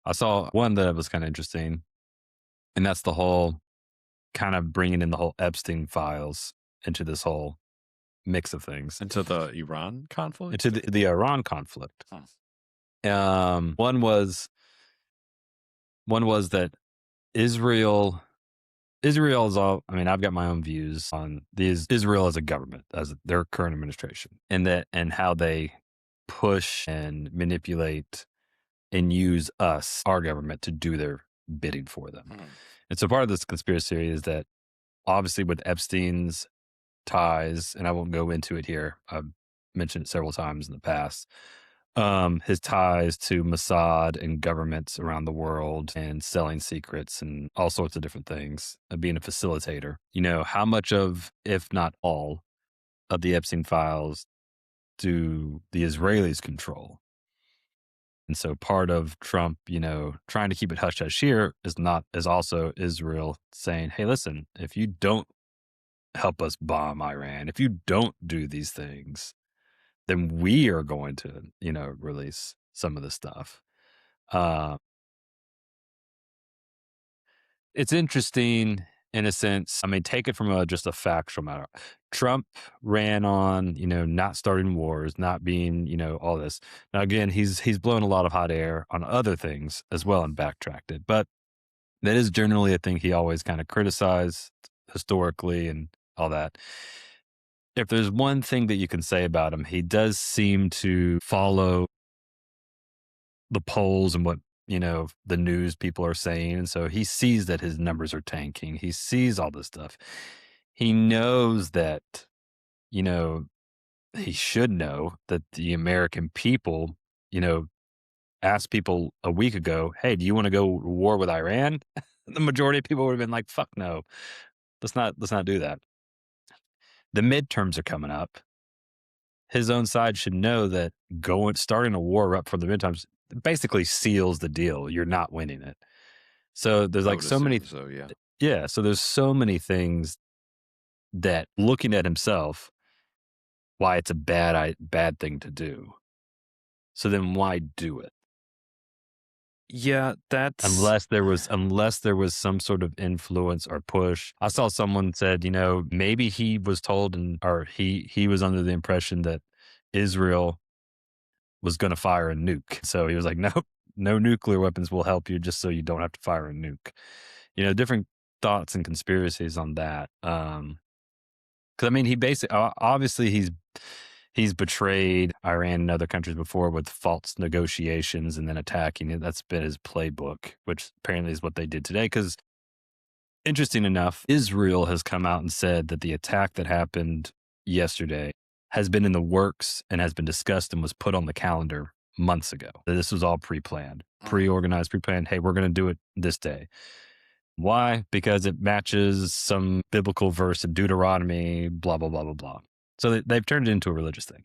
I saw one that was kind of interesting, and that's the whole kind of bringing in the whole Epstein files into this whole mix of things, Into the Iran conflict? into the Iran conflict. One was that Israel Israel is all. I mean, I've got my own views on these Israel as a government, as their current administration, and how they push and manipulate and use us, our government, to do their bidding for them. And so part of this conspiracy theory is that obviously with Epstein's ties, and I won't go into it here. I've mentioned it several times in the past. His ties to Mossad and governments around the world and selling secrets and all sorts of different things, being a facilitator. How much of, if not all, of the Epstein files do the Israelis control? And so part of Trump, trying to keep it hush hush here is also Israel saying, hey, listen, if you don't help us bomb Iran, if you don't do these things, then we are going to, release some of the stuff. Uh, it's interesting in a sense. I mean, take it from just a factual matter. Trump ran on, not starting wars, not being, all this. Now, again, he's blown a lot of hot air on other things as well and backtracked it. But that is generally a thing he always kind of criticized historically and all that. If there's one thing that you can say about him, he does seem to follow the polls and what, the news people are saying. And so he sees that his numbers are tanking. He sees all this stuff. He knows that, he should know that the American people, asked people a week ago, hey, do you want to go to war with Iran? The majority of people would have been like, fuck no. Let's not do that. The midterms are coming up. His own side should know that starting a war up for the midterms basically seals the deal. You're not winning it. So there's like so many. So yeah. Yeah. So there's so many things that looking at himself, why it's a bad thing to do. So then why do it? Yeah, that's Unless there was some sort of influence or push. I saw someone said, maybe he was told or he was under the impression that Israel was going to fire a nuke. So he was like, nope, no nuclear weapons will help you, just so you don't have to fire a nuke. Different thoughts and conspiracies on that. Because I mean, he basically, obviously, he's betrayed Iran and other countries before with false negotiations and then attacking it. That's been his playbook, which apparently is what they did today. Because interesting enough, Israel has come out and said that the attack that happened yesterday has been in the works and has been discussed and was put on the calendar months ago. This was all pre-planned, pre-organized, pre-planned. Hey, we're going to do it this day. Why? Because it matches some biblical verse in Deuteronomy, blah, blah, blah, blah, blah. So they've turned it into a religious thing.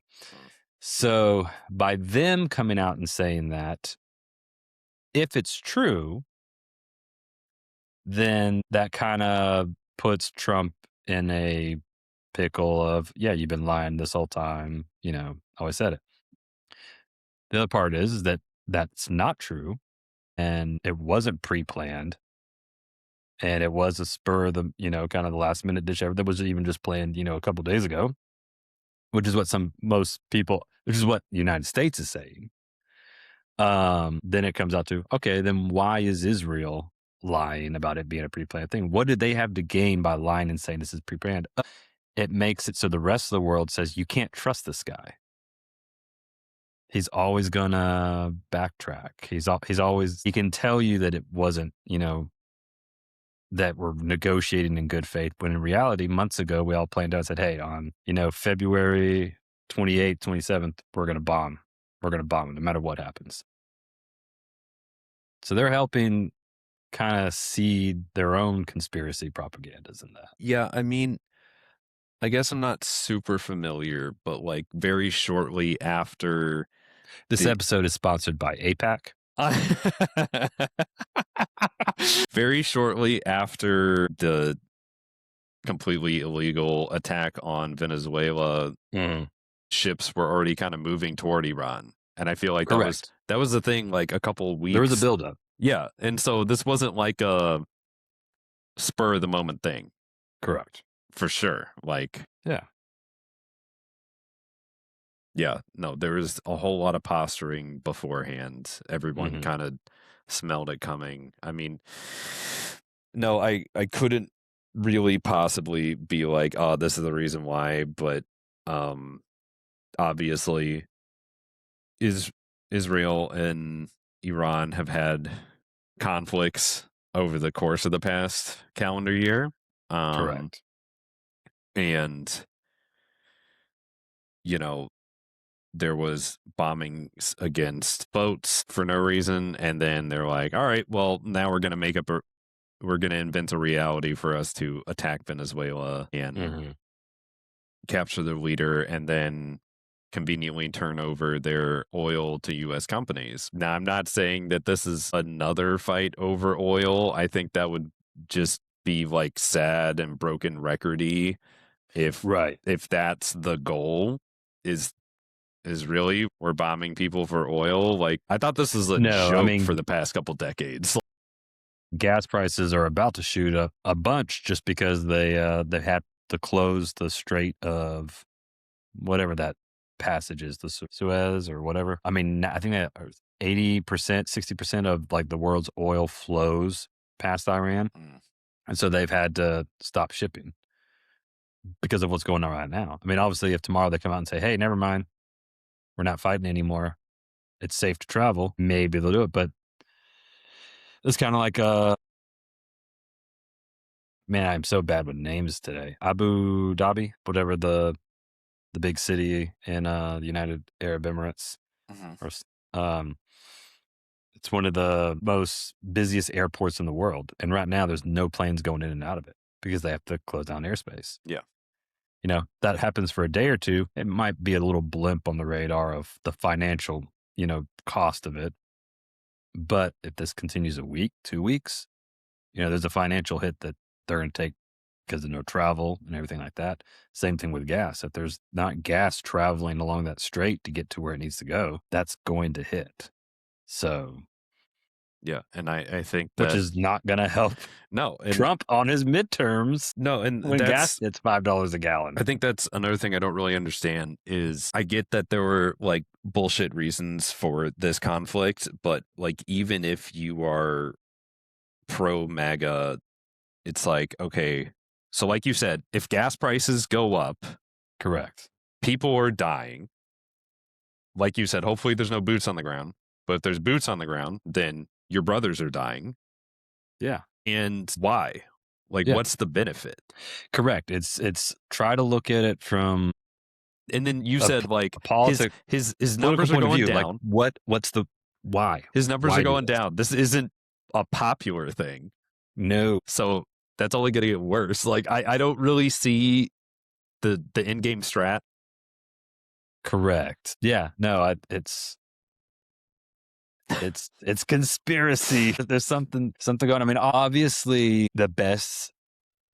So by them coming out and saying that, if it's true, then that kind of puts Trump in a pickle of, yeah, you've been lying this whole time. Always said it. The other part is that that's not true. And it wasn't pre-planned. And it was a spur of the, kind of the last minute dish ever that was even just planned, a couple of days ago, which is what most people, which is what the United States is saying. Then it comes out to, okay, then why is Israel lying about it being a pre-planned thing? What did they have to gain by lying and saying this is pre-planned? It makes it so the rest of the world says you can't trust this guy. He's always gonna backtrack. He's always, he can tell you that it wasn't, that we're negotiating in good faith, when in reality, months ago, we all planned out and said, hey, on, February 28th, 27th, we're going to bomb. We're going to bomb no matter what happens. So they're helping kind of seed their own conspiracy propagandas in that. Yeah, I mean, I guess I'm not super familiar, but like very shortly after this episode is sponsored by APAC. Very shortly after the completely illegal attack on Venezuela, Mhm. ships were already kind of moving toward Iran. And I feel like Correct. that was the thing, like a couple of There was a weeks. buildup. Yeah. And so this wasn't like a spur of the moment thing, Correct. for sure. Like, Yeah. yeah, no, there was a whole lot of posturing beforehand. Everyone Mhm. kind of smelled it coming. I mean, no, I couldn't really possibly be like, oh, this is the reason why, but um obviously is Israel and Iran have had conflicts over the course of the past calendar year. Um Correct. and you know, there was bombings against boats for no reason, and then they're like, all right, well, now we're going to invent a reality for us to attack Venezuela and Mhm. capture their leader, and then conveniently turn over their oil to US companies. Now, I'm not saying that this is another fight over oil. I think that would just be like sad and broken recordy if Right. that's the goal, is really we're bombing people for oil. Like, I thought this was a No, I joke for mean, the past couple decades. gas prices are about to shoot up a bunch just because they had to close the Strait of whatever that passage is, the Suez or whatever. I mean, I think that 80%, 60% of like the world's oil flows past Iran. Mm. And so they've had to stop shipping because of what's going on right now. I mean, obviously, if tomorrow they come out and say, hey, never mind, we're not fighting anymore, it's safe to travel, maybe they'll do it. But it's kind of like, man, I'm so bad with names today. Abu Dhabi, whatever the big city in the United Arab Emirates, Mhm. or it's one of the most busiest airports in the world. And right now, there's no planes going in and out of it because they have to close down airspace. Yeah. You know, that happens for a day or two. It might be a little blimp on the radar of the financial, cost of it. But if this continues a week, 2 weeks, there's a financial hit that they're going to take because of no travel and everything like that. Same thing with gas. If there's not gas traveling along that strait to get to where it needs to go, that's going to hit. So, Yeah. And I think which that, is not going to help no, and Trump on his midterms no, and when gas that's, hits $5 a gallon. I think that's another thing I don't really understand is I get that there were like bullshit reasons for this conflict, but like even if you are pro MAGA, it's like, okay, so like you said, if gas prices go up, Correct. people are dying. Like you said, hopefully there's no boots on the ground. But if there's boots on the ground, then your brothers are dying. Yeah. And why? Like, Yeah. what's the benefit? Correct. It's try to look at it from And then you a, said like political his political numbers are point of going view. Like down. what's the why? His numbers Why are do going this? down. This isn't a popular thing. No. So that's only going to get worse. Like I don't really see the end game strat. Correct. Yeah. No, it's conspiracy. There's something going on. I mean, obviously the best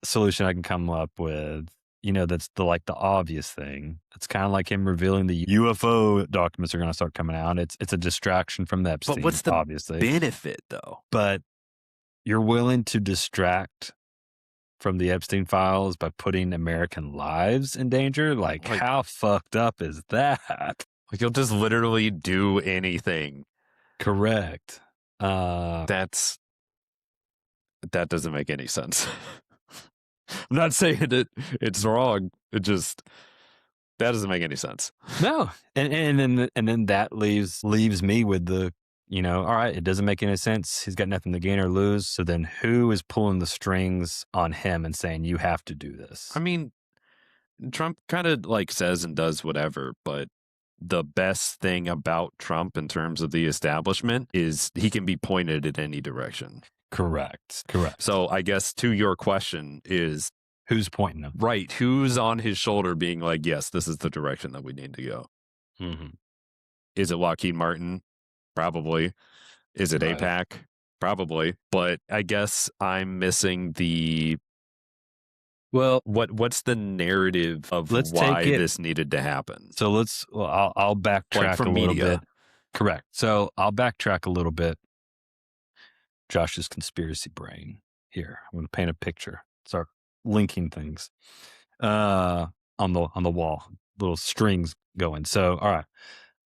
solution I can come up with, that's the obvious thing. It's kind of like him revealing the UFO documents are going to start coming out. It's a distraction from the Epstein, But what's the obviously. benefit though? But you're willing to distract from the Epstein files by putting American lives in danger? Like Like how fucked up is that? you'll just literally do anything. Correct. That doesn't make any sense. I'm not saying it's wrong. It just that doesn't make any sense. No, and then that leaves me with the all right, it doesn't make any sense. He's got nothing to gain or lose. So then, who is pulling the strings on him and saying you have to do this? I mean, Trump kind of like says and does whatever, but the best thing about Trump in terms of the establishment is he can be pointed in any direction. Correct. So I guess to your question is Who's pointing him? right, who's on his shoulder being like, yes, this is the direction that we need to go. Mm-hmm. Is it Joaquin Martin? Probably. Is it Right. APAC? Probably. But I guess I'm missing the Well, What's the narrative of let's take why it. this needed to happen? So I'll Like backtrack a from little bit. media. Correct. So I'll backtrack a little bit. Josh's conspiracy brain here. I'm going to paint a picture. Start linking things on the wall, little strings going. So, all right,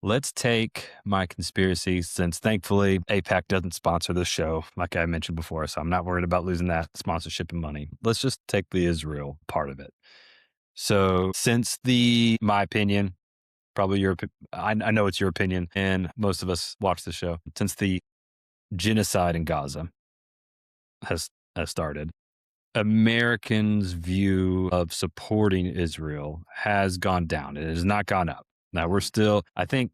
let's take my conspiracy. Since thankfully APAC doesn't sponsor this show, like I mentioned before, so I'm not worried about losing that sponsorship and money. Let's just take the Israel part of it. So, since my opinion, probably I know it's your opinion, and most of us watch the show. Since the genocide in Gaza has started, Americans' view of supporting Israel has gone down. It has not gone up. Now I think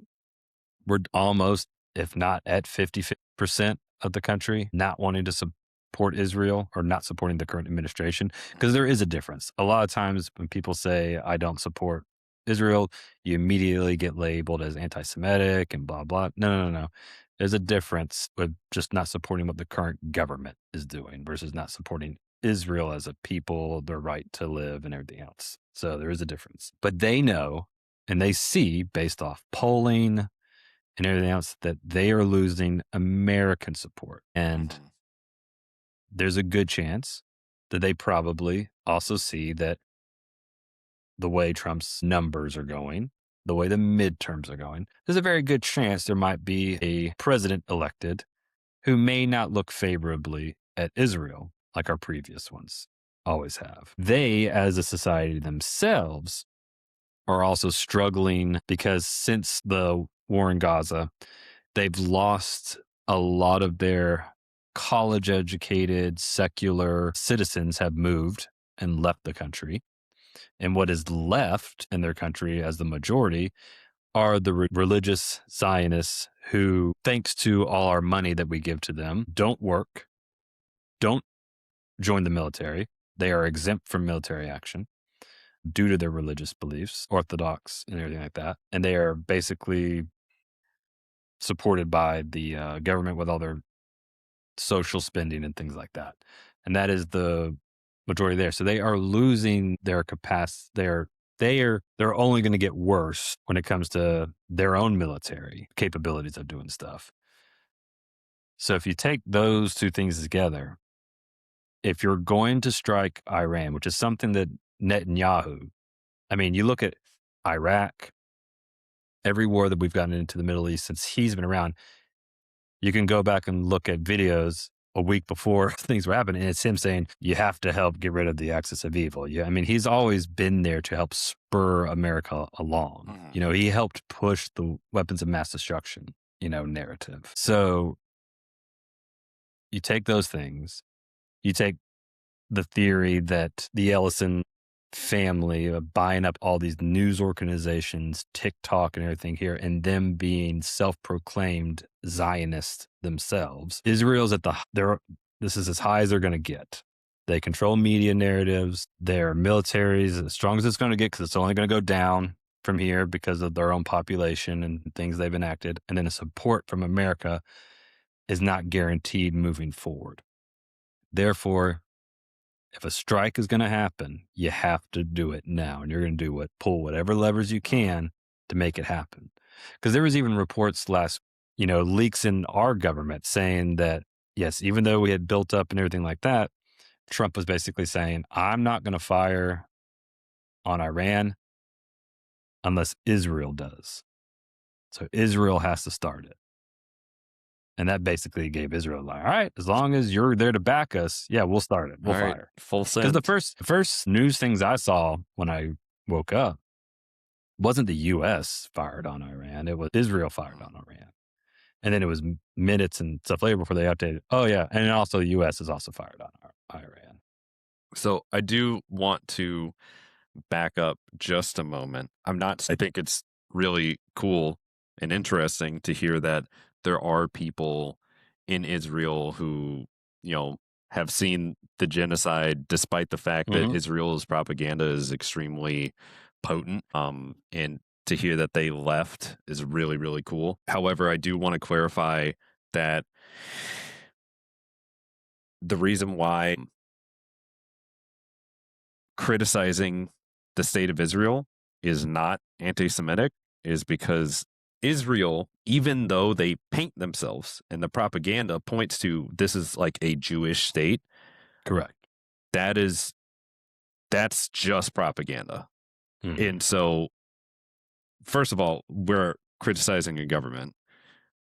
we're almost, if not at 50% of the country not wanting to support Israel or not supporting the current administration, because there is a difference. A lot of times when people say, I don't support Israel, you immediately get labeled as anti Semitic and blah, blah. No. There's a difference with just not supporting what the current government is doing versus not supporting Israel as a people, their right to live and everything else. So there is a difference. But they know and they see based off polling and everything else that they are losing American support. And there's a good chance that they probably also see that the way Trump's numbers are going, the way the midterms are going, there's a very good chance there might be a president elected who may not look favorably at Israel like our previous ones always have. They, as a society themselves, are also struggling because since the war in Gaza, they've lost a lot of their college educated secular citizens have moved and left the country. And what is left in their country as the majority are the religious Zionists who, thanks to all our money that we give to them, don't work, don't join the military. They are exempt from military action due to their religious beliefs, Orthodox and everything like that. And they are basically supported by the government with all their social spending and things like that. And that is the majority there. So they are losing their capacity. They're only going to get worse when it comes to their own military capabilities of doing stuff. So if you take those two things together, if you're going to strike Iran, which is something that Netanyahu, I mean, you look at Iraq, every war that we've gotten into the Middle East since he's been around, you can go back and look at videos a week before things were happening. And it's him saying, you have to help get rid of the axis of evil. Yeah. I mean, he's always been there to help spur America along. He helped push the weapons of mass destruction, narrative. So you take those things, you take the theory that the Ellison family of buying up all these news organizations, TikTok and everything here, and them being self-proclaimed Zionists themselves. Israel's this is as high as they're going to get. They control media narratives. Their military is as strong as it's going to get because it's only going to go down from here because of their own population and things they've enacted. And then the support from America is not guaranteed moving forward. Therefore, if a strike is going to happen, you have to do it now. And you're going to pull whatever levers you can to make it happen. Because there was even reports leaks in our government saying that, yes, even though we had built up and everything like that, Trump was basically saying, I'm not going to fire on Iran unless Israel does. So Israel has to start it. And that basically gave Israel all right, as long as you're there to back us, yeah, we'll start it. We'll fire. Full Because send. the first news things I saw when I woke up wasn't the U.S. fired on Iran. It was Israel fired on Iran. And then it was minutes and stuff later before they updated. Oh, yeah. And then also the U.S. is also fired on Iran. So I do want to back up just a moment. I think it's really cool and interesting to hear that there are people in Israel who, have seen the genocide despite the fact that Israel's propaganda is extremely potent. And to hear that they left is really, really cool. However, I do want to clarify that the reason why criticizing the state of Israel is not anti-Semitic is because Israel, even though they paint themselves and the propaganda points to this is like a Jewish state, Correct. that's just propaganda. Mhm. And so, first of all, we're criticizing a government.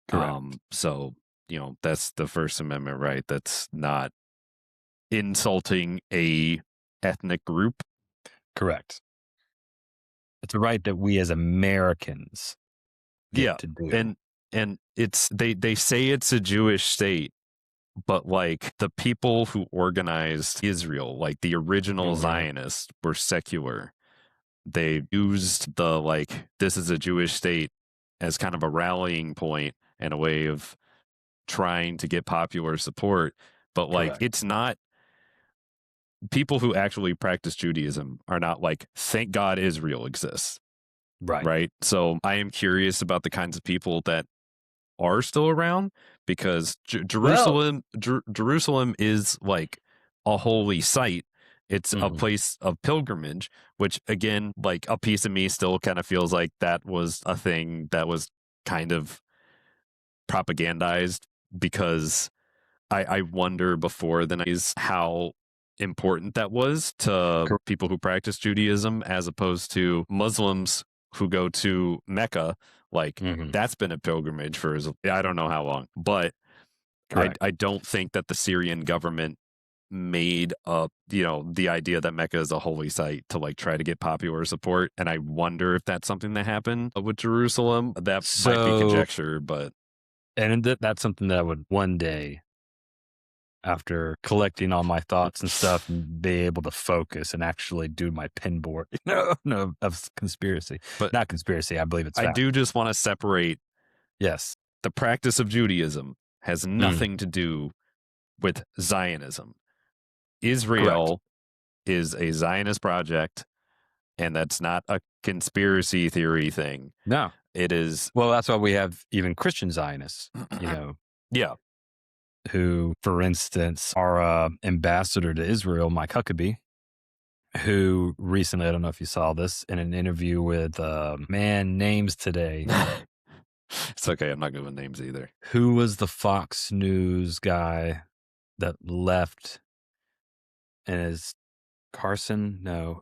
Correct. So, that's the First Amendment right. That's not insulting a ethnic group. Correct. It's a right that we as Americans get Yeah. to do. And it's they say it's a Jewish state, but like the people who organized Israel, like the original Mhm. Zionists, were secular. They used the like this is a Jewish state as kind of a rallying point and a way of trying to get popular support. But like Correct. it's not people who actually practice Judaism are not like, thank God Israel exists. Right. Right. So I am curious about the kinds of people that are still around because Jerusalem is like a holy site. It's a Mhm. place of pilgrimage, which again, like a piece of me still kind of feels like that was a thing that was kind of propagandized because I wonder before the 90s how important that was to Cor people who practice Judaism as opposed to Muslims who go to Mecca. Like Mhm. that's been a pilgrimage for I don't know how long, but Correct. I don't think that the Syrian government made up, the idea that Mecca is a holy site to like try to get popular support. And I wonder if that's something that happened with Jerusalem. That might be So, conjecture, but and that's something that I would one day, after collecting all my thoughts and stuff, be able to focus and actually do my pinboard, no, of conspiracy. but Not conspiracy, I believe it's I fact. do just want to separate Yes. the practice of Judaism has Mm. nothing to do with Zionism. Correct. Israel is a Zionist project, and that's not a conspiracy theory thing. No. It is, Well, that's why we have even Christian Zionists, you know, yeah, who, for instance, our ambassador to Israel, Mike Huckabee, who recently, I don't know if you saw this, in an interview with man names today, it's okay. I'm not good with names either. who was the Fox News guy that left and is Carson? No,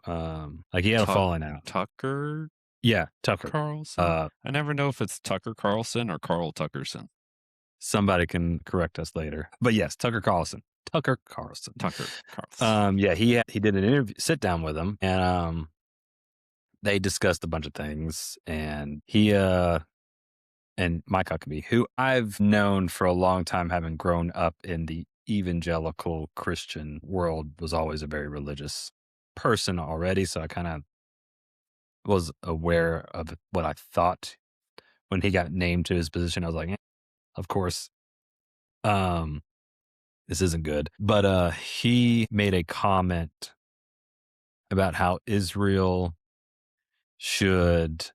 like he had a falling out. Tucker Yeah, Tucker. Carlson. I never know if it's Tucker Carlson or Carl Tuckerson. Somebody can correct us later, but yes, Tucker Carlson. Tucker Carlson. Tucker Carlson. Yeah, he did an interview, sit down with him, and they discussed a bunch of things, and he and Mike Huckabee, who I've known for a long time, having grown up in the evangelical Christian world, was always a very religious person already. So I kind of was aware of what I thought when he got named to his position. I was like, of course, um, this isn't good. But he made a comment about how should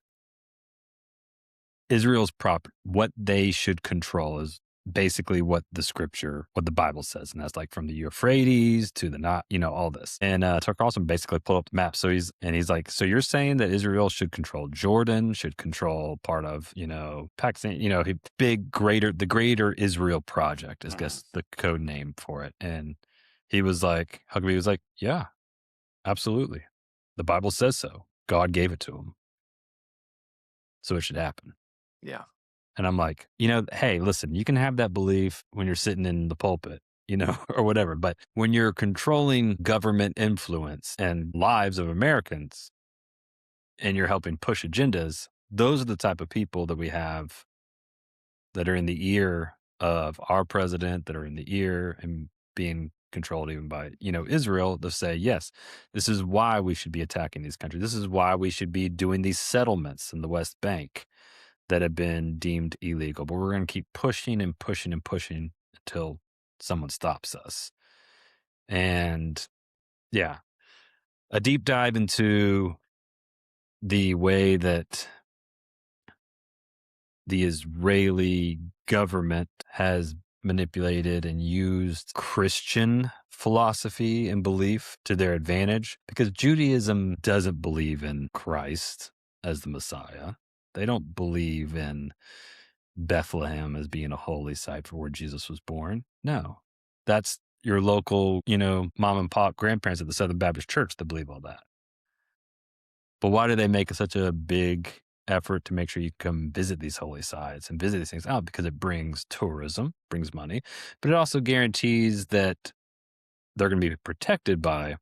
Israel's what they should control is basically what the Bible says. And that's like from the Euphrates to the not, all this. And Tucker Carlson basically pulled up the map. So he's like, so you're saying that Israel should control Jordan, should control part of, Pakistan, the greater Israel project is, I guess, the code name for it. And Huckabee was like, yeah, absolutely. The Bible says so. God gave it to him. So it should happen. Yeah. And I'm like, hey, listen, you can have that belief when you're sitting in the pulpit, or whatever. But when you're controlling government influence and lives of Americans and you're helping push agendas, those are the type of people that we have that are in the ear of our president, that are in the ear and being controlled even by, Israel, to say, yes, this is why we should be attacking these countries. This is why we should be doing these settlements in the West Bank that have been deemed illegal, but we're going to keep pushing and pushing and pushing until someone stops us. And yeah, a deep dive into the way that the Israeli government has manipulated and used Christian philosophy and belief to their advantage, because Judaism doesn't believe in Christ as the Messiah. They don't believe in Bethlehem as being a holy site for where Jesus was born. No, that's your local, mom and pop grandparents at the Southern Baptist Church that believe all that. But why do they make such a big effort to make sure you come visit these holy sites and visit these things? Oh, because it brings tourism, brings money, but it also guarantees that they're going to be protected by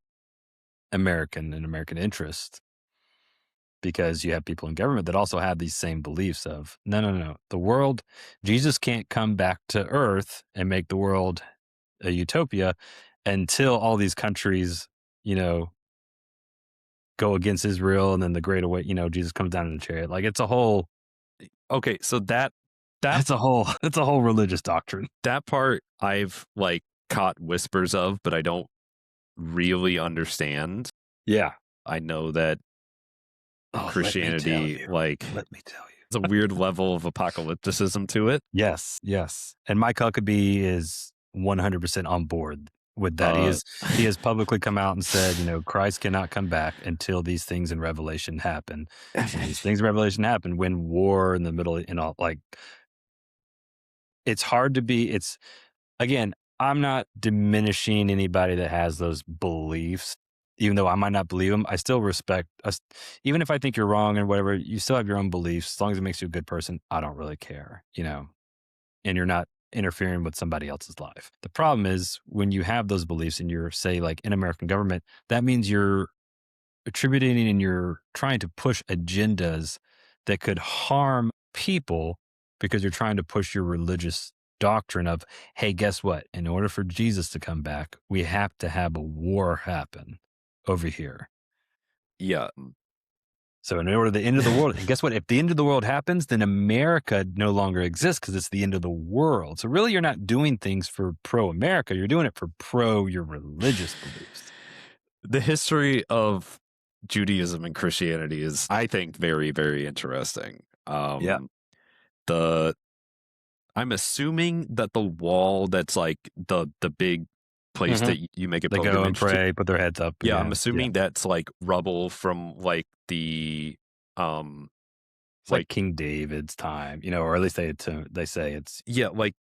American interests, because you have people in government that also have these same beliefs of, no. The world, Jesus can't come back to earth and make the world a utopia until all these countries, go against Israel, and then the great away, Jesus comes down in a chariot. Like, it's a whole, Okay, so it's a whole religious doctrine. that part I've like caught whispers of, but I don't really understand. Yeah. I know that Christianity, let me tell you. it's a weird level of apocalypticism to it. Yes. And Mike Huckabee is 100% on board with that. He has publicly come out and said, Christ cannot come back until these things in Revelation happen. And these things in Revelation happen when war in the middle, like, it's hard to be. Again, I'm not diminishing anybody that has those beliefs. Even though I might not believe them, I still respect us. Even if I think you're wrong and whatever, you still have your own beliefs. As long as it makes you a good person, I don't really care, and you're not interfering with somebody else's life. The problem is when you have those beliefs and you're, say, like in American government, that means you're attributing and you're trying to push agendas that could harm people because you're trying to push your religious doctrine of, hey, guess what? In order for Jesus to come back, we have to have a war happen over here. Yeah. So in order the end of the world, and guess what? If the end of the world happens, then America no longer exists because it's the end of the world. So really, you're not doing things for pro-America. You're doing it for your religious beliefs. The history of Judaism and Christianity is, I think, very, very interesting. Yeah. I'm assuming that the wall that's like the big place that you make a They pilgrimage go and pray, to, put their heads up. Yeah, I'm assuming that's like rubble from like the It's like King David's time, or at least they say it's like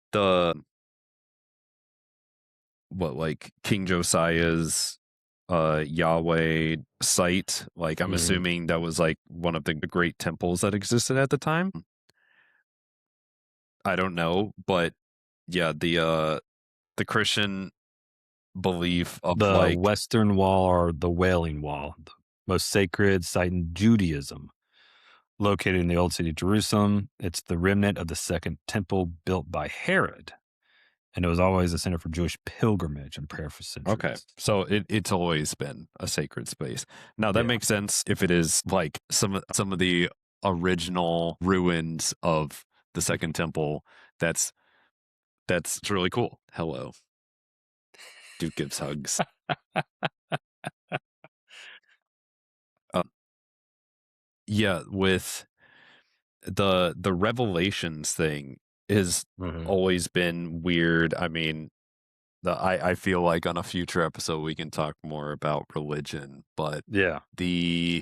like King Josiah's Yahweh site. Like, I'm assuming that was like one of the great temples that existed at the time. I don't know, but yeah, the Christian belief of the like Western Wall, or the Wailing Wall, the most sacred site in Judaism, located in the old city of Jerusalem. It's the remnant of the second temple built by Herod, and it was always a center for Jewish pilgrimage and prayer for centuries. Okay, so it's always been a sacred space. Now that makes sense if it is like some of the original ruins of the second temple. That's really cool. Hello, Duke gives hugs. Yeah, with the Revelations thing has always been weird. I mean, I feel like on a future episode we can talk more about religion, but I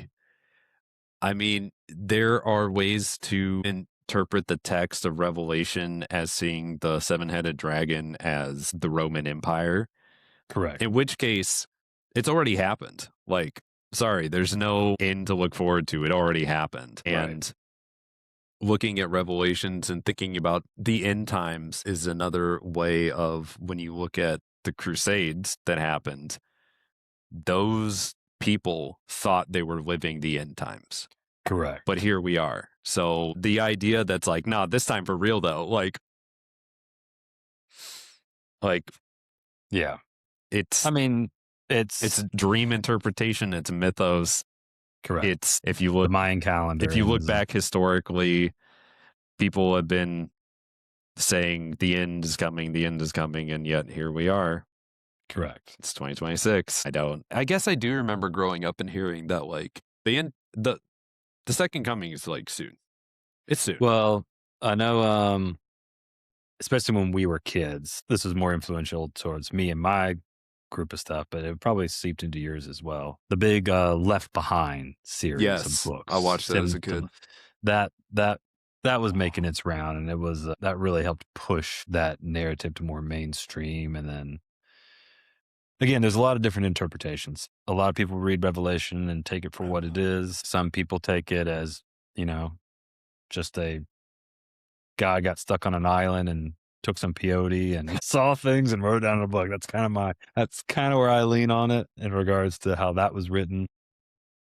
mean, there are ways to interpret the text of Revelation as seeing the seven-headed dragon as the Roman Empire. Correct. In which case, it's already happened. Like, sorry, there's no end to look forward to. It already happened. And looking at Revelations and thinking about the end times is another way of, when you look at the Crusades that happened, those people thought they were living the end times. Correct. But here we are. So the idea that's like, nah, this time for real though, like, yeah, it's, I mean, it's dream interpretation. It's mythos. Correct. It's, if you look the Mayan calendar, if you look back historically, people have been saying the end is coming, and yet here we are. Correct. It's 2026. I guess I do remember growing up and hearing that like the second coming is like soon. It's soon. Well, I know, especially when we were kids, this was more influential towards me and my group of stuff, but it probably seeped into yours as well. The big Left Behind series of Yes, books. I watched that as a kid. That was making its round, and it was that really helped push that narrative to more mainstream. And then again, there's a lot of different interpretations. A lot of people read Revelation and take it for what it is. Some people take it as, just a guy got stuck on an island and took some peyote and saw things and wrote it down in a book. That's kind of where I lean on it in regards to how that was written.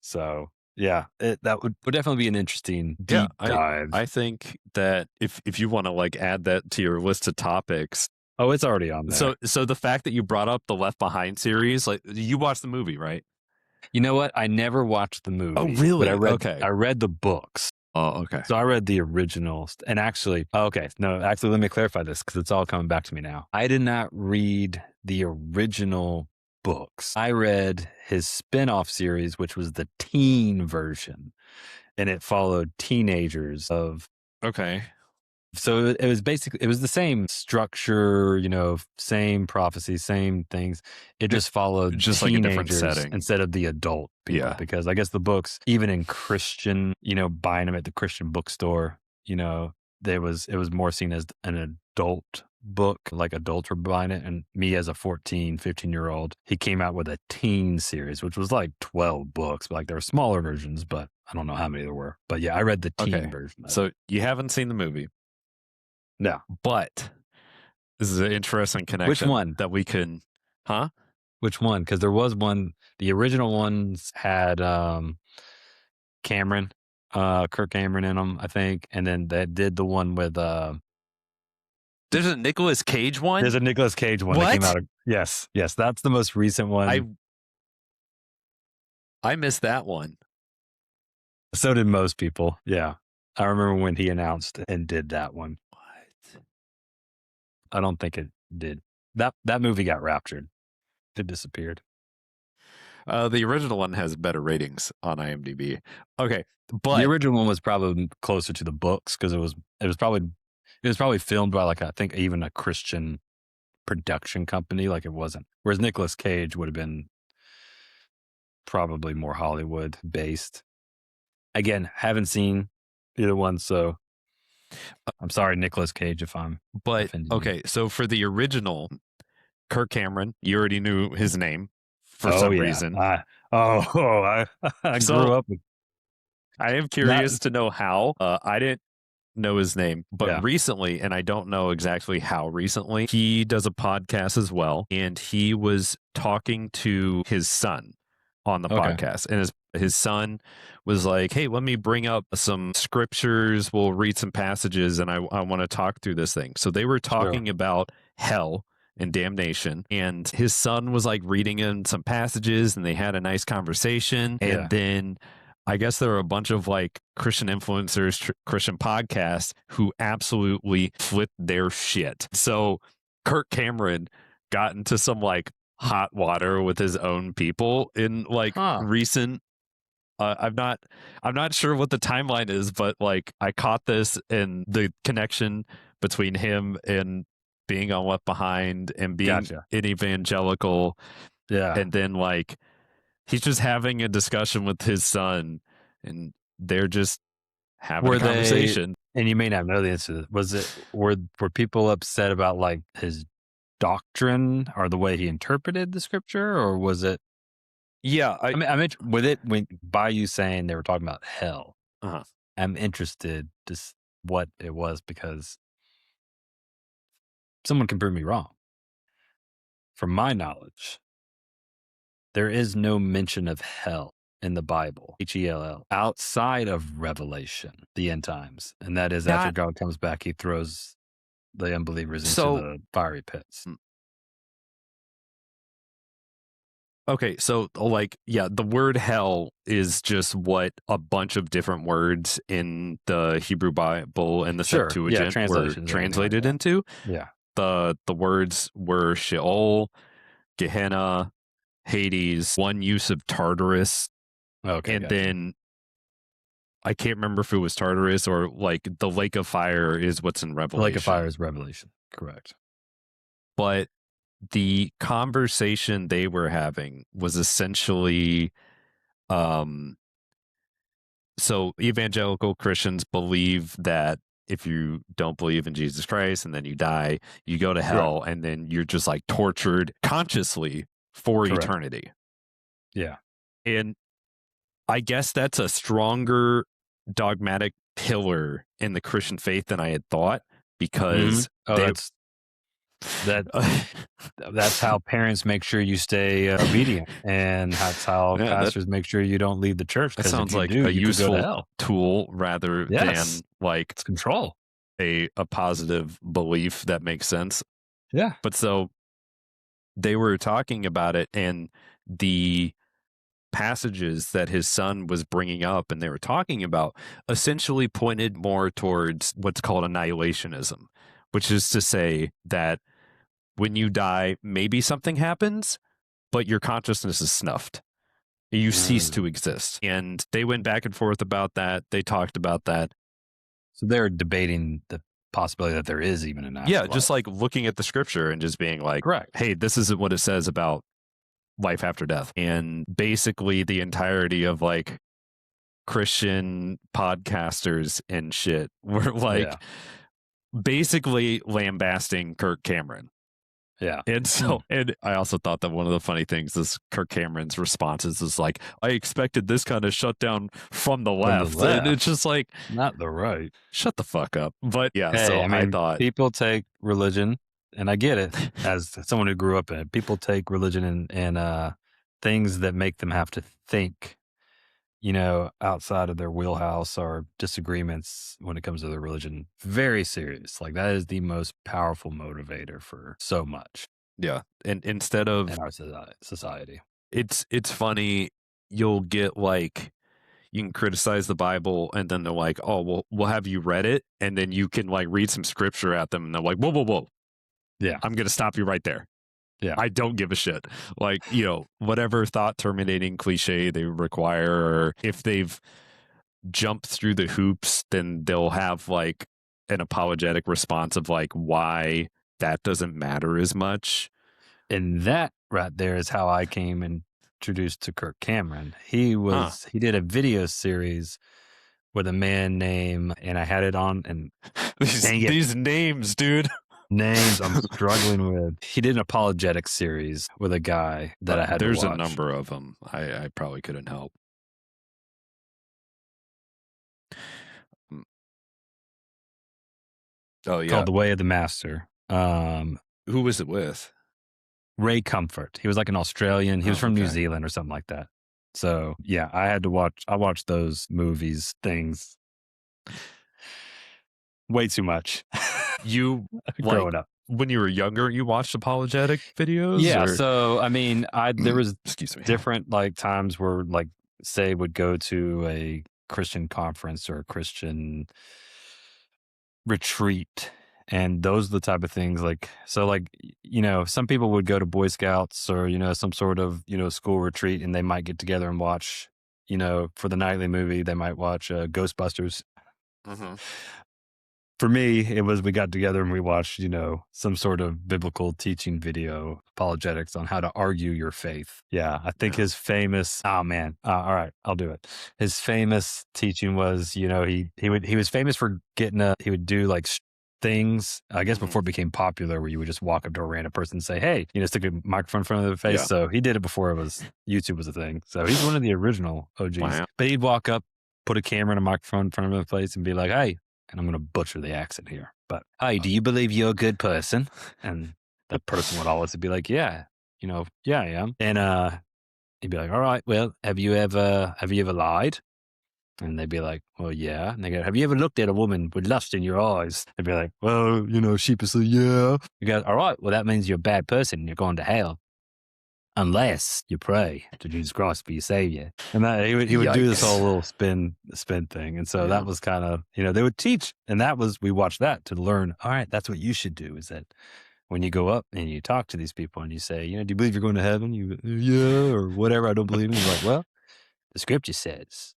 So yeah, that would definitely be an interesting deep dive. I think that if you want to like add that to your list of topics. Oh, it's already on there. So the fact that you brought up the Left Behind series, like you watched the movie, right? You know what? I never watched the movie. Oh, really? But I read the books. Oh, okay. So I read the originals, and actually, let me clarify this because it's all coming back to me now. I did not read the original books. I read his spin-off series, which was the teen version, and it followed teenagers of. Okay. So it was the same structure, same prophecy, same things. It just followed just like a different setting instead of the adult people. Yeah. Because I guess the books, even in Christian, buying them at the Christian bookstore, it was more seen as an adult book, like adults were buying it. And me as a 14, 15-year-old, he came out with a teen series, which was like 12 books, but like there were smaller versions, but I don't know how many there were. But yeah, I read the teen version. So you haven't seen the movie. No. But this is an interesting connection. Which one? That we can, huh? Which one? Because there was one, the original ones had Cameron, Kirk Cameron in them, I think. And then they did the one with... There's a Nicolas Cage one? There's a Nicolas Cage one that came out. Yes, that's the most recent one. I missed that one. So did most people, yeah. I remember when he announced and did that one. What? I don't think it did. That movie got raptured. It disappeared. The original one has better ratings on IMDb. Okay, but the original one was probably closer to the books because it was probably filmed by I think even a Christian production company. Like it wasn't. Whereas Nicolas Cage would have been probably more Hollywood based. Again, haven't seen either one, so I'm sorry, Nicolas Cage, if I'm. But okay, so for the original, Kirk Cameron, you already knew his name for some reason. I grew up with. I am curious to know how. I didn't know his name, but recently, and I don't know exactly how recently, he does a podcast as well, and he was talking to his son on the podcast, and his son was like, hey, let me bring up some scriptures, we'll read some passages, and I want to talk through this thing. So they were talking about hell and damnation, and his son was like reading in some passages, and they had a nice conversation. And then I guess there were a bunch of like Christian influencers, Christian podcasts who absolutely flipped their shit. So Kirk Cameron got into some like hot water with his own people in like recent. I'm not sure what the timeline is, but like I caught this and the connection between him and being on Left Behind and being an evangelical. Yeah. And then like he's just having a discussion with his son and they're just having a conversation. And you may not know the answer. Were people upset about like his doctrine or the way he interpreted the scripture, or was it? Yeah, I mean, with it by you saying they were talking about hell. I'm interested to what it was because someone can prove me wrong. From my knowledge, there is no mention of hell in the Bible, Hell, outside of Revelation, the end times, and that is after God comes back, he throws the unbelievers into the fiery pits. Okay, so like, the word hell is just what a bunch of different words in the Hebrew Bible and the Septuagint were translated into. Yeah. The words were Sheol, Gehenna, Hades, one use of Tartarus. Okay. And then I can't remember if it was Tartarus or like the lake of fire is what's in Revelation. The lake of fire is Revelation. Correct. But the conversation they were having was essentially, so evangelical Christians believe that if you don't believe in Jesus Christ and then you die, you go to Right. hell and then you're just like tortured consciously for Correct. eternity. Yeah. And I guess that's a stronger dogmatic pillar in the Christian faith than I had thought, because Oh, they that that's how parents make sure you stay obedient, and that's how yeah, pastors make sure you don't leave the church. that Because if sounds you like do, a you could go to useful hell. tool rather Yes, than like it's control. a positive belief that makes sense. Yeah. But so they were talking about it, and the passages that his son was bringing up and they were talking about essentially pointed more towards what's called annihilationism, which is to say that when you die, maybe something happens, but your consciousness is snuffed. You cease Mm. to exist. And they went back and forth about that. They talked about that. So they're debating the possibility that there is even an Yeah, afterlife. just like looking at the scripture and just being like, Correct. hey, this isn't what it says about life after death. And basically the entirety of like Christian podcasters and shit were like Yeah. basically lambasting Kirk Cameron. Yeah. And so, and I also thought that one of the funny things is Kirk Cameron's responses is like, I expected this kind of shutdown from the From the left. And it's left, just like, not the right. shut the fuck up. But yeah, Hey, so I I mean, thought, people take religion, and I get it as someone who grew up in it. People take religion and things that make them have to think, outside of their wheelhouse or disagreements when it comes to their religion, very serious. Like that is the most powerful motivator for so much yeah. And instead of, in our society. it's funny, you'll get like, you can criticize the Bible and then they're like, oh, well, we'll have you read it. And then you can like read some scripture at them and they're like, whoa, whoa, whoa. Yeah. I'm going to stop you right there. Yeah. I don't give a shit. Like, whatever thought terminating cliche they require, or if they've jumped through the hoops, then they'll have like an apologetic response of like why that doesn't matter as much. And that right there is how I came introduced to Kirk Cameron. He did a video series with a man named, and I had it on, and dang it, These names, dude. names I'm struggling with. He did an apologetic series with a guy that I had to There's a watch. number of them. I probably couldn't help. Oh yeah, Called The Way of the Master. who was it with? Ray Comfort. He was like an Australian. He was from New Zealand or something like that. So yeah, I watched those movies, things way too much. You growing up. When you were younger, you watched apologetic videos? Yeah. Or? So I mean, there was excuse me, different like times where like say would go to a Christian conference or a Christian retreat, and those are the type of things like, so like, some people would go to Boy Scouts or some sort of school retreat, and they might get together and watch, for the nightly movie they might watch Ghostbusters. Mm-hmm. For me, it was, we got together and we watched, some sort of biblical teaching video, apologetics on how to argue your faith. Yeah, I think his famous, all right, I'll do it. His famous teaching was, he was famous for he would do like things, I guess, before it became popular, where you would just walk up to a random person and say, hey, stick a microphone in front of their face. Yeah. So he did it before YouTube was a thing. So he's one of the original OGs. Wow. But he'd walk up, put a camera and a microphone in front of the place and be like, hey, and I'm going to butcher the accent here, but hey, do you believe you're a good person? And the person would always be like, yeah, yeah, I am. And he'd be like, all right, well, have you ever lied? And they'd be like, well, yeah. And they go, have you ever looked at a woman with lust in your eyes? They'd be like, well, sheepishly, yeah. You go, all right, well, that means you're a bad person and you're going to hell, unless you pray to Jesus Christ be your savior. And that he would do this whole little spin thing. And so that was kind of, they would teach, and we watched that to learn, all right, that's what you should do, is that when you go up and you talk to these people and you say, do you believe you're going to heaven? You go, yeah, or whatever, I don't believe in. You're like, well, the scripture says,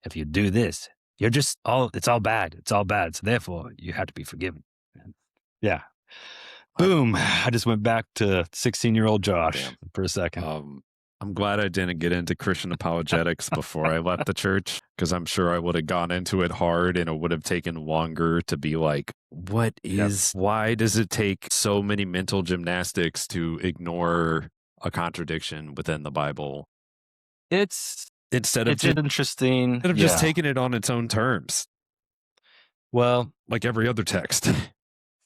if you do this, you're it's all bad. It's all bad. So therefore you have to be forgiven. And yeah. Boom. I just went back to 16-year-old Josh Damn. for a second. I'm glad I didn't get into Christian apologetics before I left the church, because I'm sure I would have gone into it hard and it would have taken longer to be like, why does it take so many mental gymnastics to ignore a contradiction within the Bible It's instead of interesting. just taking it on its own terms, Well, like every other text?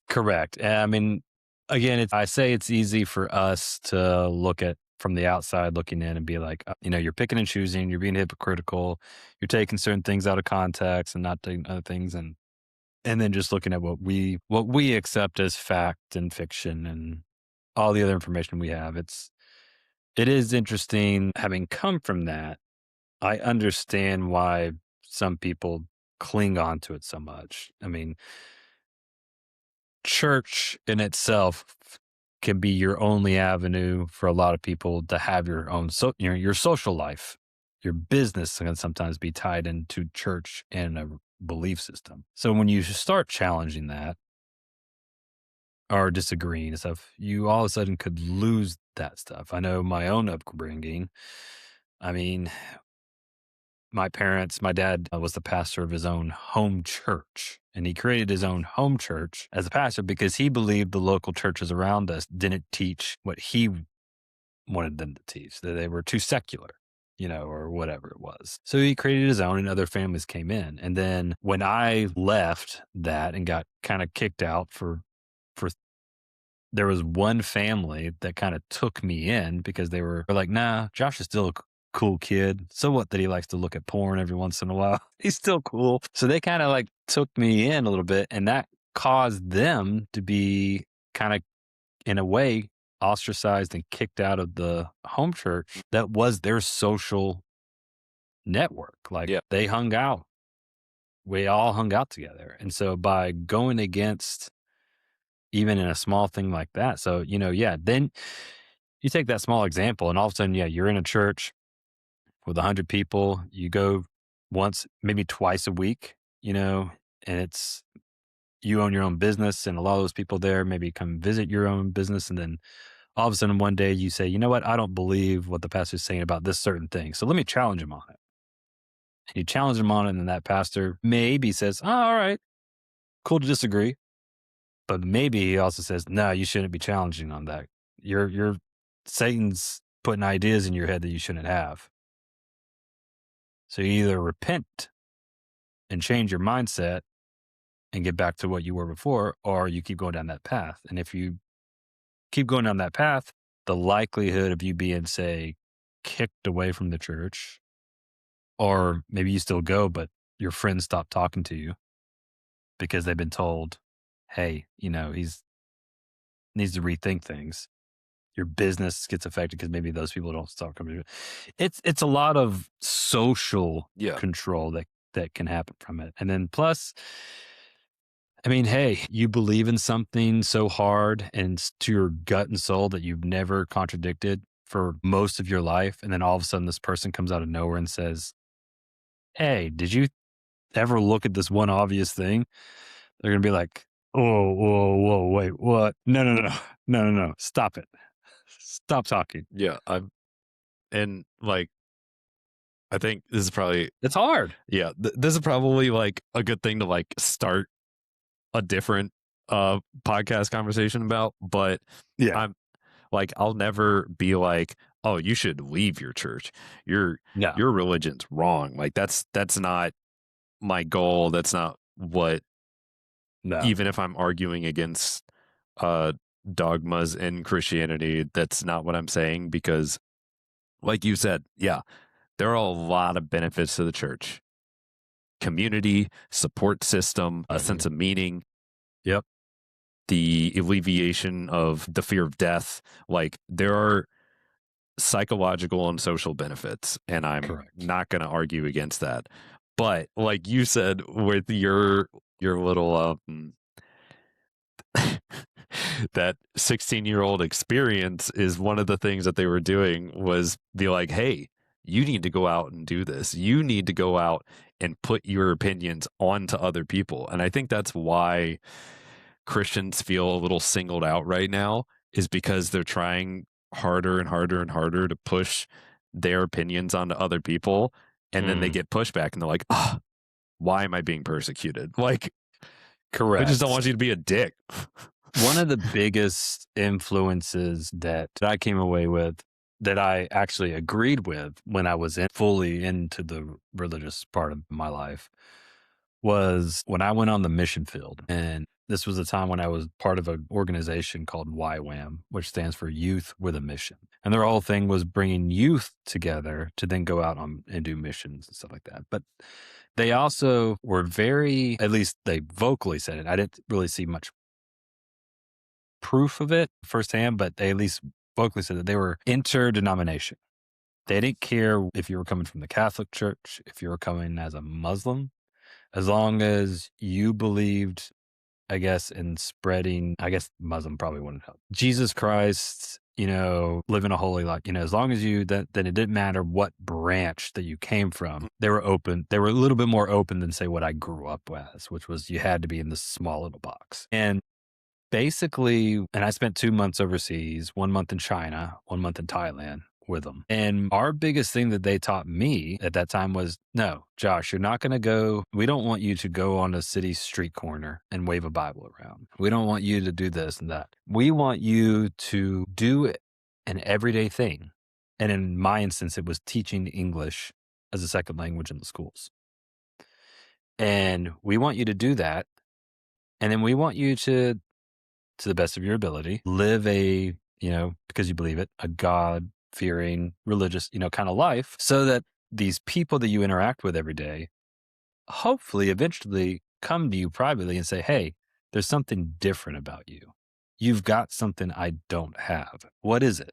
correct. I mean, again, I say it's easy for us to look at from the outside looking in and be like, you're picking and choosing, you're being hypocritical, you're taking certain things out of context and not taking other things, and then just looking at what we accept as fact and fiction and all the other information we have. It is interesting having come from that. I understand why some people cling on to it so much. I mean, church in itself can be your only avenue for a lot of people to have your own your social life. Your business can sometimes be tied into church and a belief system. So when you start challenging that or disagreeing and stuff, you all of a sudden could lose that stuff. I know my own upbringing. I mean, my dad was the pastor of his own home church, and he created his own home church as a pastor because he believed the local churches around us didn't teach what he wanted them to teach, that they were too secular, or whatever it was. So he created his own and other families came in. And then when I left that and got kind of kicked out for there was one family that kind of took me in because they were like, nah, Josh is still a cool kid. So what that he likes to look at porn every once in a while? He's still cool. So they kind of like took me in a little bit, and that caused them to be kind of, in a way, ostracized and kicked out of the home church that was their social network. Like they hung out. We all hung out together. And so by going against even in a small thing like that. So, then you take that small example and all of a sudden, you're in a church with 100 people. You go once, maybe twice a week, and it's, you own your own business and a lot of those people there maybe come visit your own business. And then all of a sudden one day you say, you know what? I don't believe what the pastor's saying about this certain thing. So let me challenge him on it. And you challenge him on it. And then that pastor maybe says, oh, all right, cool to disagree. But maybe he also says, no, you shouldn't be challenging on that. You're Satan's putting ideas in your head that you shouldn't have. So you either repent and change your mindset and get back to what you were before, or you keep going down that path. And if you keep going down that path, the likelihood of you being, say, kicked away from the church, or maybe you still go, but your friends stop talking to you because they've been told, hey, he's needs to rethink things. Your business gets affected because maybe those people don't start coming to you. It's a lot of social control that can happen from it. And then plus, I mean, hey, you believe in something so hard and to your gut and soul that you've never contradicted for most of your life. And then all of a sudden this person comes out of nowhere and says, hey, did you ever look at this one obvious thing? They're going to be like, oh, whoa, wait, what? No. Stop it. Stop talking. Yeah. And like, I think this is probably, it's hard. Yeah. This is probably like a good thing to like start a different podcast conversation about, but I'm like, I'll never be like, oh, you should leave your church. Your religion's wrong. Like that's not my goal. That's not what, even if I'm arguing against dogmas in Christianity, that's not what I'm saying, because like you said, there are a lot of benefits to the church. Community, support system, a sense of meaning. Yep. The alleviation of the fear of death. Like there are psychological and social benefits, and I'm not going to argue against that. But like you said, with your little that 16-year-old experience, is one of the things that they were doing was be like, hey, you need to go out and do this. You need to go out and put your opinions onto other people. And I think that's why Christians feel a little singled out right now is because they're trying harder and harder and harder to push their opinions onto other people. And then they Mm, get pushback and they're like, ah, why am I being persecuted? Like, I just don't correct. want you to be a dick. One of the biggest influences that I came away with that I actually agreed with when I was fully into the religious part of my life was when I went on the mission field. And this was a time when I was part of an organization called YWAM, which stands for Youth with a Mission. And their whole thing was bringing youth together to then go out on and do missions and stuff like that. But they also were very, at least they vocally said it. I didn't really see much proof of it firsthand, but they at least vocally said that they were interdenomination. They didn't care if you were coming from the Catholic Church, if you were coming as a Muslim, as long as you believed, I guess, in spreading, I guess Muslim probably wouldn't help. Jesus Christ, living a holy life, as long as then it didn't matter what branch that you came from. They were open. They were a little bit more open than, say, what I grew up as, which was you had to be in this small little box. And basically, and I spent 2 months overseas, 1 month in China, 1 month in Thailand with them. And our biggest thing that they taught me at that time was, no, Josh, you're not going to go. We don't want you to go on a city street corner and wave a Bible around. We don't want you to do this and that. We want you to do an everyday thing. And in my instance, it was teaching English as a second language in the schools. And we want you to do that. And then we want you to the best of your ability, live because you believe it, a God-fearing, religious, kind of life, so that these people that you interact with every day, hopefully eventually come to you privately and say, hey, there's something different about you. You've got something I don't have. What is it?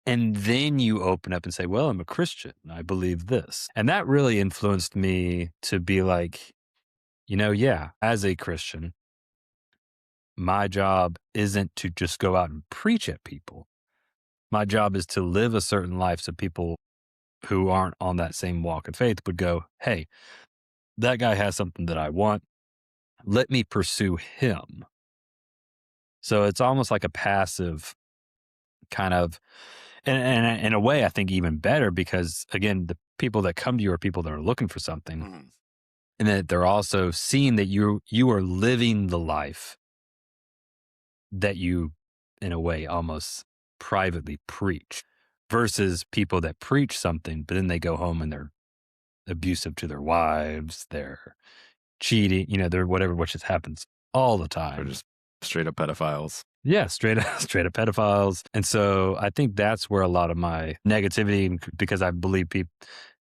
And then you open up and say, well, I'm a Christian. I believe this. And that really influenced me to be like, yeah, as a Christian, my job isn't to just go out and preach at people. My job is to live a certain life so people who aren't on that same walk of faith would go, hey, that guy has something that I want. Let me pursue him. So it's almost like a passive kind of, and in a way, I think even better because, again, the people that come to you are people that are looking for something. Mm-hmm. And that they're also seeing that you are living the life that you, in a way, almost privately preach versus people that preach something, but then they go home and they're abusive to their wives, they're cheating, they're whatever, which just happens all the They're time. just straight up pedophiles. Yeah, straight up pedophiles. And so I think that's where a lot of my negativity, because I believe people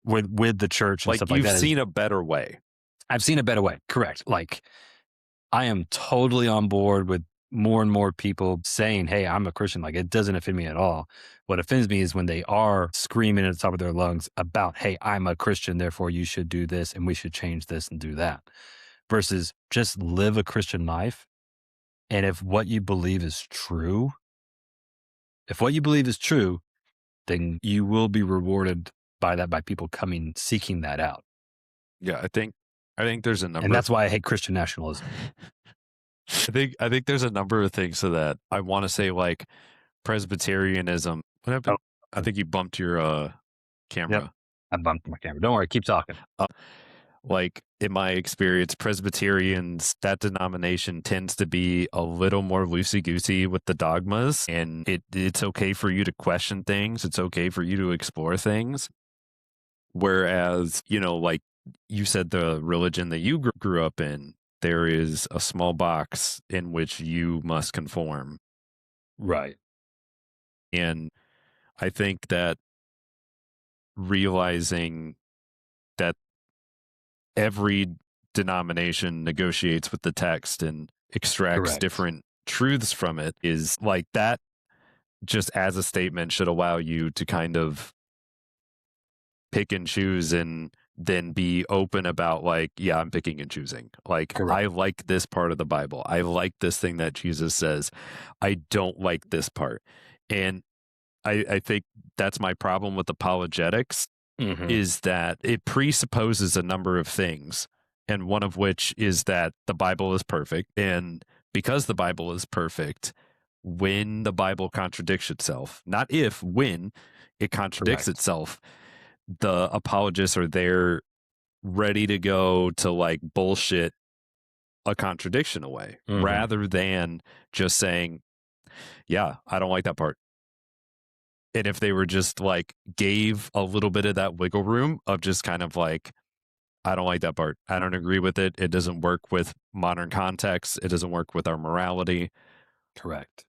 with the church and Like stuff like that. You've seen a better way. I've seen a better way. Correct. Like I am totally on board with more and more people saying, hey, I'm a Christian. Like it doesn't offend me at all. What offends me is when they are screaming at the top of their lungs about, hey, I'm a Christian, therefore you should do this and we should change this and do that. Versus just live a Christian life. And if what you believe is true, then you will be rewarded by that, by people seeking that out. Yeah, I think there's a number. And that's why I hate Christian nationalism. I think there's a number of things to that. I want to say like Presbyterianism. What happened? I think you bumped your camera. Yep. I bumped my camera. Don't worry, keep talking. Like in my experience, Presbyterians, that denomination tends to be a little more loosey-goosey with the dogmas, and it's okay for you to question things. It's okay for you to explore things. Whereas, like you said, the religion that you grew up in, there is a small box in which you must conform. Right. And I think that realizing that every denomination negotiates with the text and extracts Correct. different truths from it is like that, just as a statement, should allow you to kind of pick and choose and then be open about like, yeah, I'm picking and choosing. Like, Correct. I like this part of the Bible. I like this thing that Jesus says. I don't like this part. And I think that's my problem with apologetics, Mm-hmm. is that it presupposes a number of things and one of which is that the Bible is perfect. And because the Bible is perfect, when the Bible contradicts itself, not if, when it contradicts Correct. itself, the apologists are there ready to go to like bullshit a contradiction away rather than just saying, yeah, I don't like that part. And if they were just like gave a little bit of that wiggle room of just kind of like, I don't like that part. I don't agree with it. It doesn't work with modern context. It doesn't work with our morality. Correct.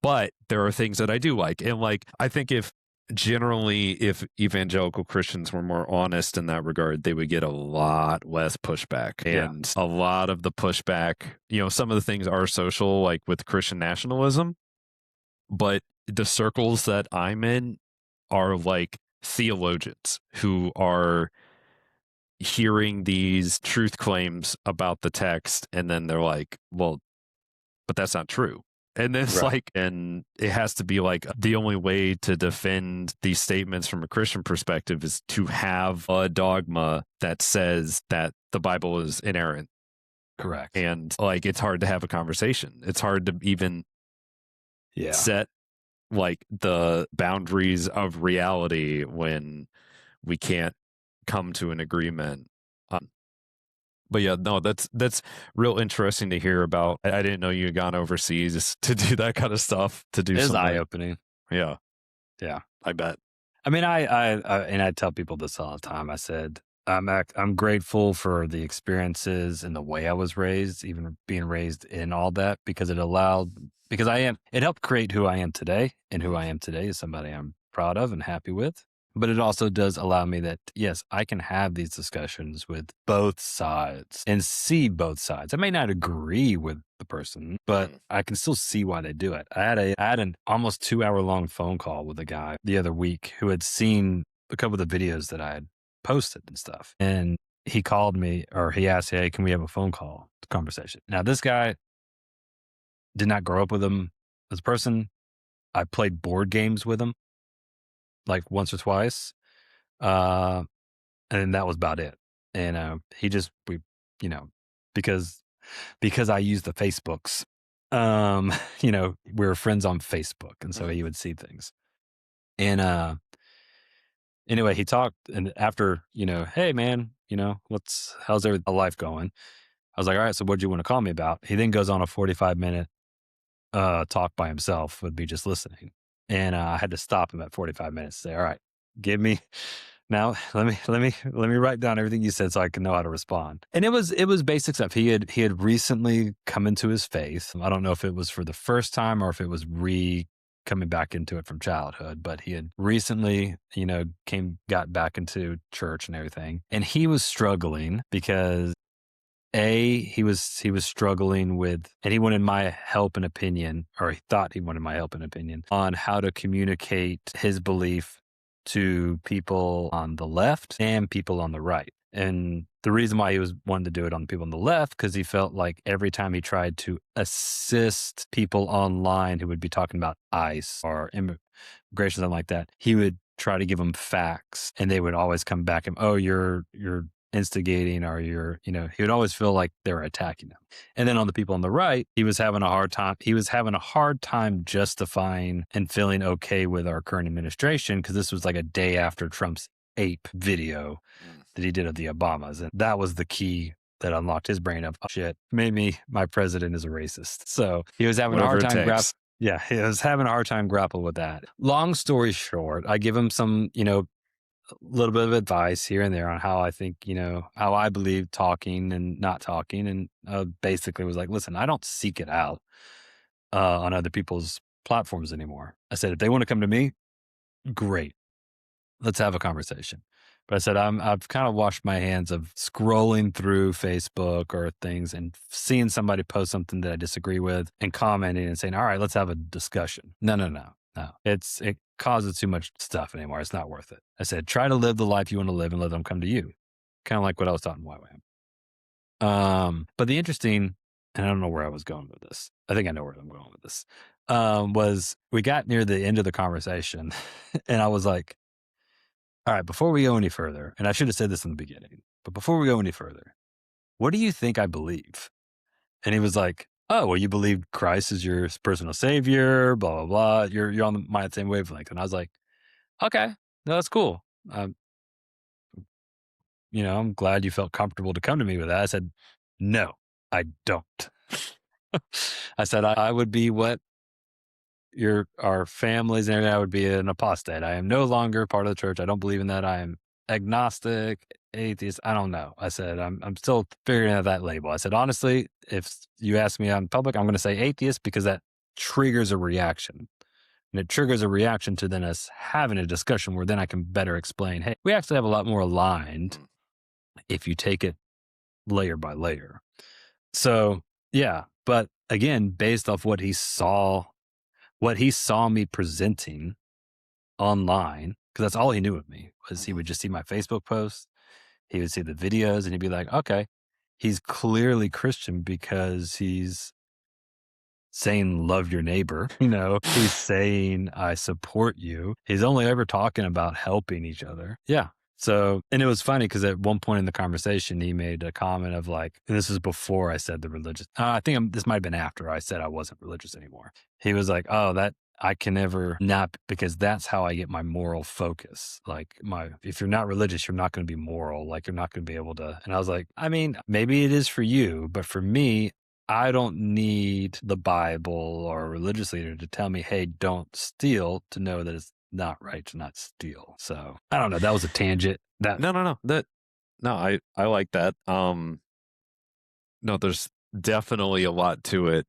But there are things that I do like. And like, I think if evangelical Christians were more honest in that regard, they would get a lot less pushback. Yeah. And a lot of the pushback, some of the things are social, like with Christian nationalism, but the circles that I'm in are like theologians who are hearing these truth claims about the text, and then they're like, well, but that's not true. And then it's Right. like, and it has to be like the only way to defend these statements from a Christian perspective is to have a dogma that says that the Bible is inerrant. Correct. And like, it's hard to have a conversation. It's hard to even set like the boundaries of reality when we can't come to an agreement. But yeah, no, that's real interesting to hear about. I didn't know you had gone overseas to do that kind of stuff. To do It's some, eye opening. yeah, Yeah. I bet. I mean, I tell people this all the time. I said, I'm grateful for the experiences and the way I was raised, even being raised in all that, because it helped create who I am today. And who I am today is somebody I'm proud of and happy with. But it also does allow me that, yes, I can have these discussions with both sides and see both sides. I may not agree with the person, but I can still see why they do it. I had an almost 2 hour long phone call with a guy the other week who had seen a couple of the videos that I had posted and stuff. And he called me, or he asked, hey, can we have a phone call conversation? Now, this guy did not grow up with him as a person. I played board games with him like once or twice. And that was about it. And you know, because I use the Facebooks, we were friends on Facebook, and so he would see things. And anyway, he talked, and after, hey man, how's life going? I was like, all right, so what do you want to call me about? He then goes on a 45-minute talk by himself with me just listening. And I had to stop him at 45 minutes, say, all right, give me now, let me write down everything you said so I can know how to respond. And it was basic stuff. He had recently come into his faith. I don't know if it was for the first time or if it was coming back into it from childhood, but he had recently, got back into church and everything. And he was struggling because he was struggling with, and he wanted my help and opinion, or he thought he wanted my help and opinion on how to communicate his belief to people on the left and people on the right. And the reason why he was wanting to do it on people on the left, because he felt like every time he tried to assist people online who would be talking about ICE or immigration, something like that, he would try to give them facts, and they would always come back and, oh, you're instigating, or he would always feel like they were attacking him. And then on the people on the right, he was having a hard time justifying and feeling okay with our current administration, because this was like a day after Trump's ape video that he did of the Obamas. And that was the key that unlocked his brain of, oh, shit, maybe my president is a racist. So he was having a hard time he was having a hard time grapple with that. Long story short, I give him some, little bit of advice here and there on how I think, how I believe talking and not talking. And basically was like, listen, I don't seek it out on other people's platforms anymore. I said, if they want to come to me, great. Let's have a conversation. But I said, I've kind of washed my hands of scrolling through Facebook or things and seeing somebody post something that I disagree with and commenting and saying, all right, let's have a discussion. No. It causes too much stuff anymore. It's not worth it. I said, try to live the life you want to live and let them come to you. Kind of like what I was taught in YWAM. But the interesting, and I don't know where I was going with this. I think I know where I'm going with this. Was we got near the end of the conversation and I was like, all right, before we go any further, and I should have said this in the beginning, but before we go any further, what do you think I believe? And he was like, oh, well, you believe Christ is your personal savior, blah, blah, blah. You're on my same wavelength. And I was like, okay, no, that's cool. Um, I'm glad you felt comfortable to come to me with that. I said, no, I don't. I said, I would be what our families and everything, I would be an apostate. I am no longer part of the church. I don't believe in that. I am agnostic, atheist. I don't know. I said, I'm still figuring out that label. I said, honestly, if you ask me out in public, I'm going to say atheist because that triggers a reaction. And it triggers a reaction to then us having a discussion where then I can better explain, hey, we actually have a lot more aligned if you take it layer by layer. So, yeah. But again, based off what he saw me presenting online, because that's all he knew of me, was he would just see my Facebook posts, he would see the videos, and he'd be like, okay, he's clearly Christian because he's saying love your neighbor, he's saying I support you. He's only ever talking about helping each other. Yeah. So, and it was funny because at one point in the conversation, he made a comment of like, and this is before I said the religious, I think this might've been after I said I wasn't religious anymore. He was like, oh, that I can never not, because that's how I get my moral focus. Like if you're not religious, you're not going to be moral. Like you're not going to be able to. And I was like, I mean, maybe it is for you, but for me, I don't need the Bible or a religious leader to tell me, hey, don't steal, to know that it's not right to not steal. So I don't know. That was a tangent. No. I like that. No, there's definitely a lot to it.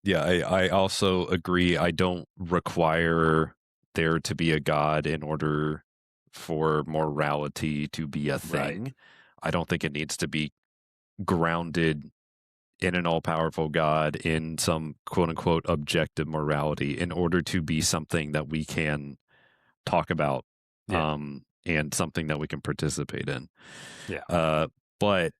Yeah, I also agree. I don't require there to be a God in order for morality to be a thing. Right. I don't think it needs to be grounded in an all-powerful God, in some quote-unquote objective morality, in order to be something that we can talk about, Yeah. and something that we can participate in. Yeah. But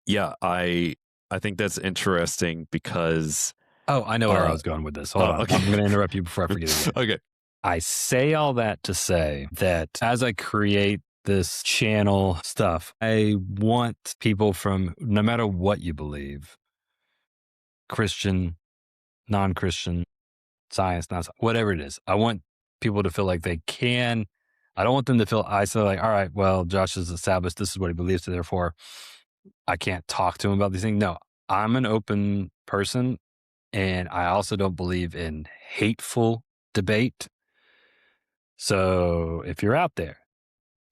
yeah, I think that's interesting because Oh, I know where I was going with this. Hold on. okay. I'm going to interrupt you before I forget it again. Okay. I say all that to say that as I create this channel stuff, I want people from no matter what you believe, Christian, non-Christian, science, not whatever it is. I want people to feel like they can. I don't want them to feel isolated. Like, all right, well, Josh has established this is what he believes, so therefore I can't talk to him about these things. No, I'm an open person, and I also don't believe in hateful debate. So if you're out there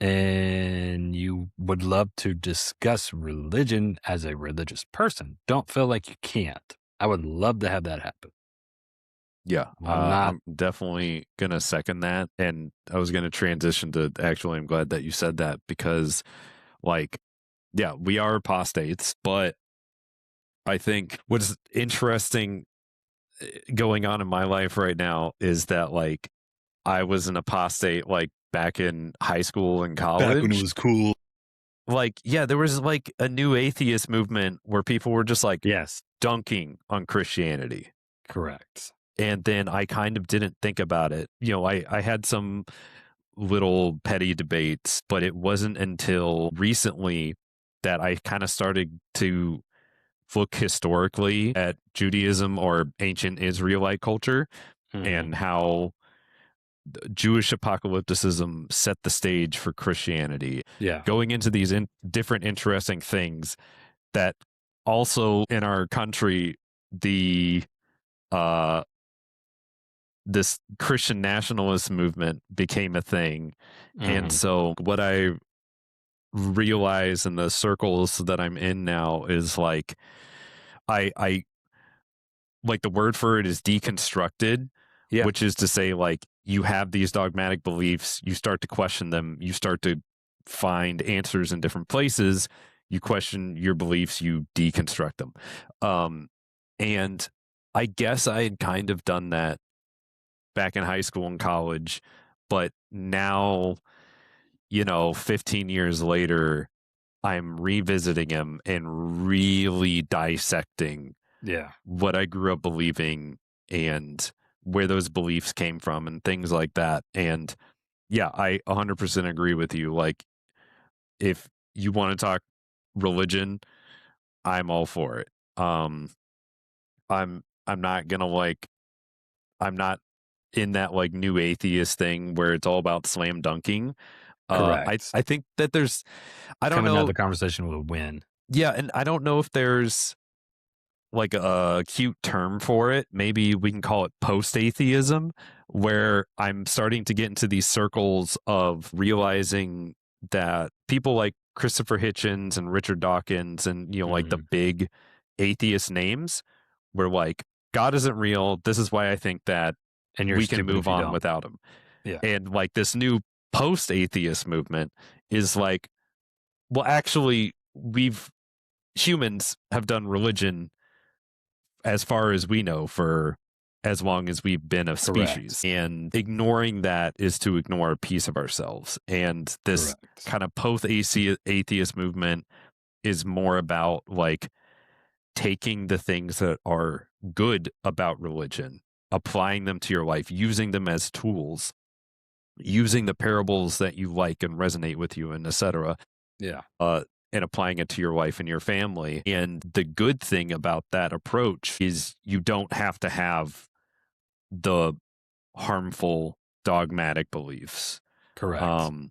and you would love to discuss religion as a religious person, don't feel like you can't. I would love to have that happen. Yeah, I'm not. I'm definitely going to second that. And I was going to transition to, actually, I'm glad that you said that because, like, yeah, we are apostates, but I think what's interesting going on in my life right now is that, like, I was an apostate, like, back in high school and college. Back when it was cool. Like, yeah, there was like a new atheist movement where people were just like Yes, dunking on Christianity. correct. And then I kind of didn't think about it. I had some little petty debates, but it wasn't until recently that I kind of started to look historically at Judaism or ancient Israelite culture and how Jewish apocalypticism set the stage for Christianity. Yeah. Going into these different interesting things that also in our country, the this Christian nationalist movement became a thing. And so what I realize in the circles that I'm in now is like I like the word for it is deconstructed, Yeah. which is to say, like, you have these dogmatic beliefs, you start to question them, you start to find answers in different places, you question your beliefs, you deconstruct them. And I guess I had kind of done that back in high school and college, but now, 15 years later, I'm revisiting him and really dissecting Yeah. what I grew up believing and where those beliefs came from and things like that. And yeah, I 100% agree with you. Like, if you want to talk religion, I'm all for it. I'm not gonna like I'm not in that like new atheist thing where it's all about slam dunking. Correct. I think that there's I don't Coming out of know. the conversation with a win. Yeah, and I don't know if there's like a cute term for it. Maybe we can call it post atheism, where I'm starting to get into these circles of realizing that people like Christopher Hitchens and Richard Dawkins and, you know, like the Mm-hmm. big atheist names were like, God isn't real. This is why I think that And you're we can stupid move if you on don't. without him. Yeah. And like this new post atheist movement is like, well, actually, humans have done religion as far as we know for as long as we've been a species, Correct. and ignoring that is to ignore a piece of ourselves. And this Correct. kind of post atheist movement is more about like taking the things that are good about religion, applying them to your life, using them as tools, using the parables that you like and resonate with you, and etc. Yeah. And applying it to your life and your family. And the good thing about that approach is you don't have to have the harmful dogmatic beliefs. Correct. Um,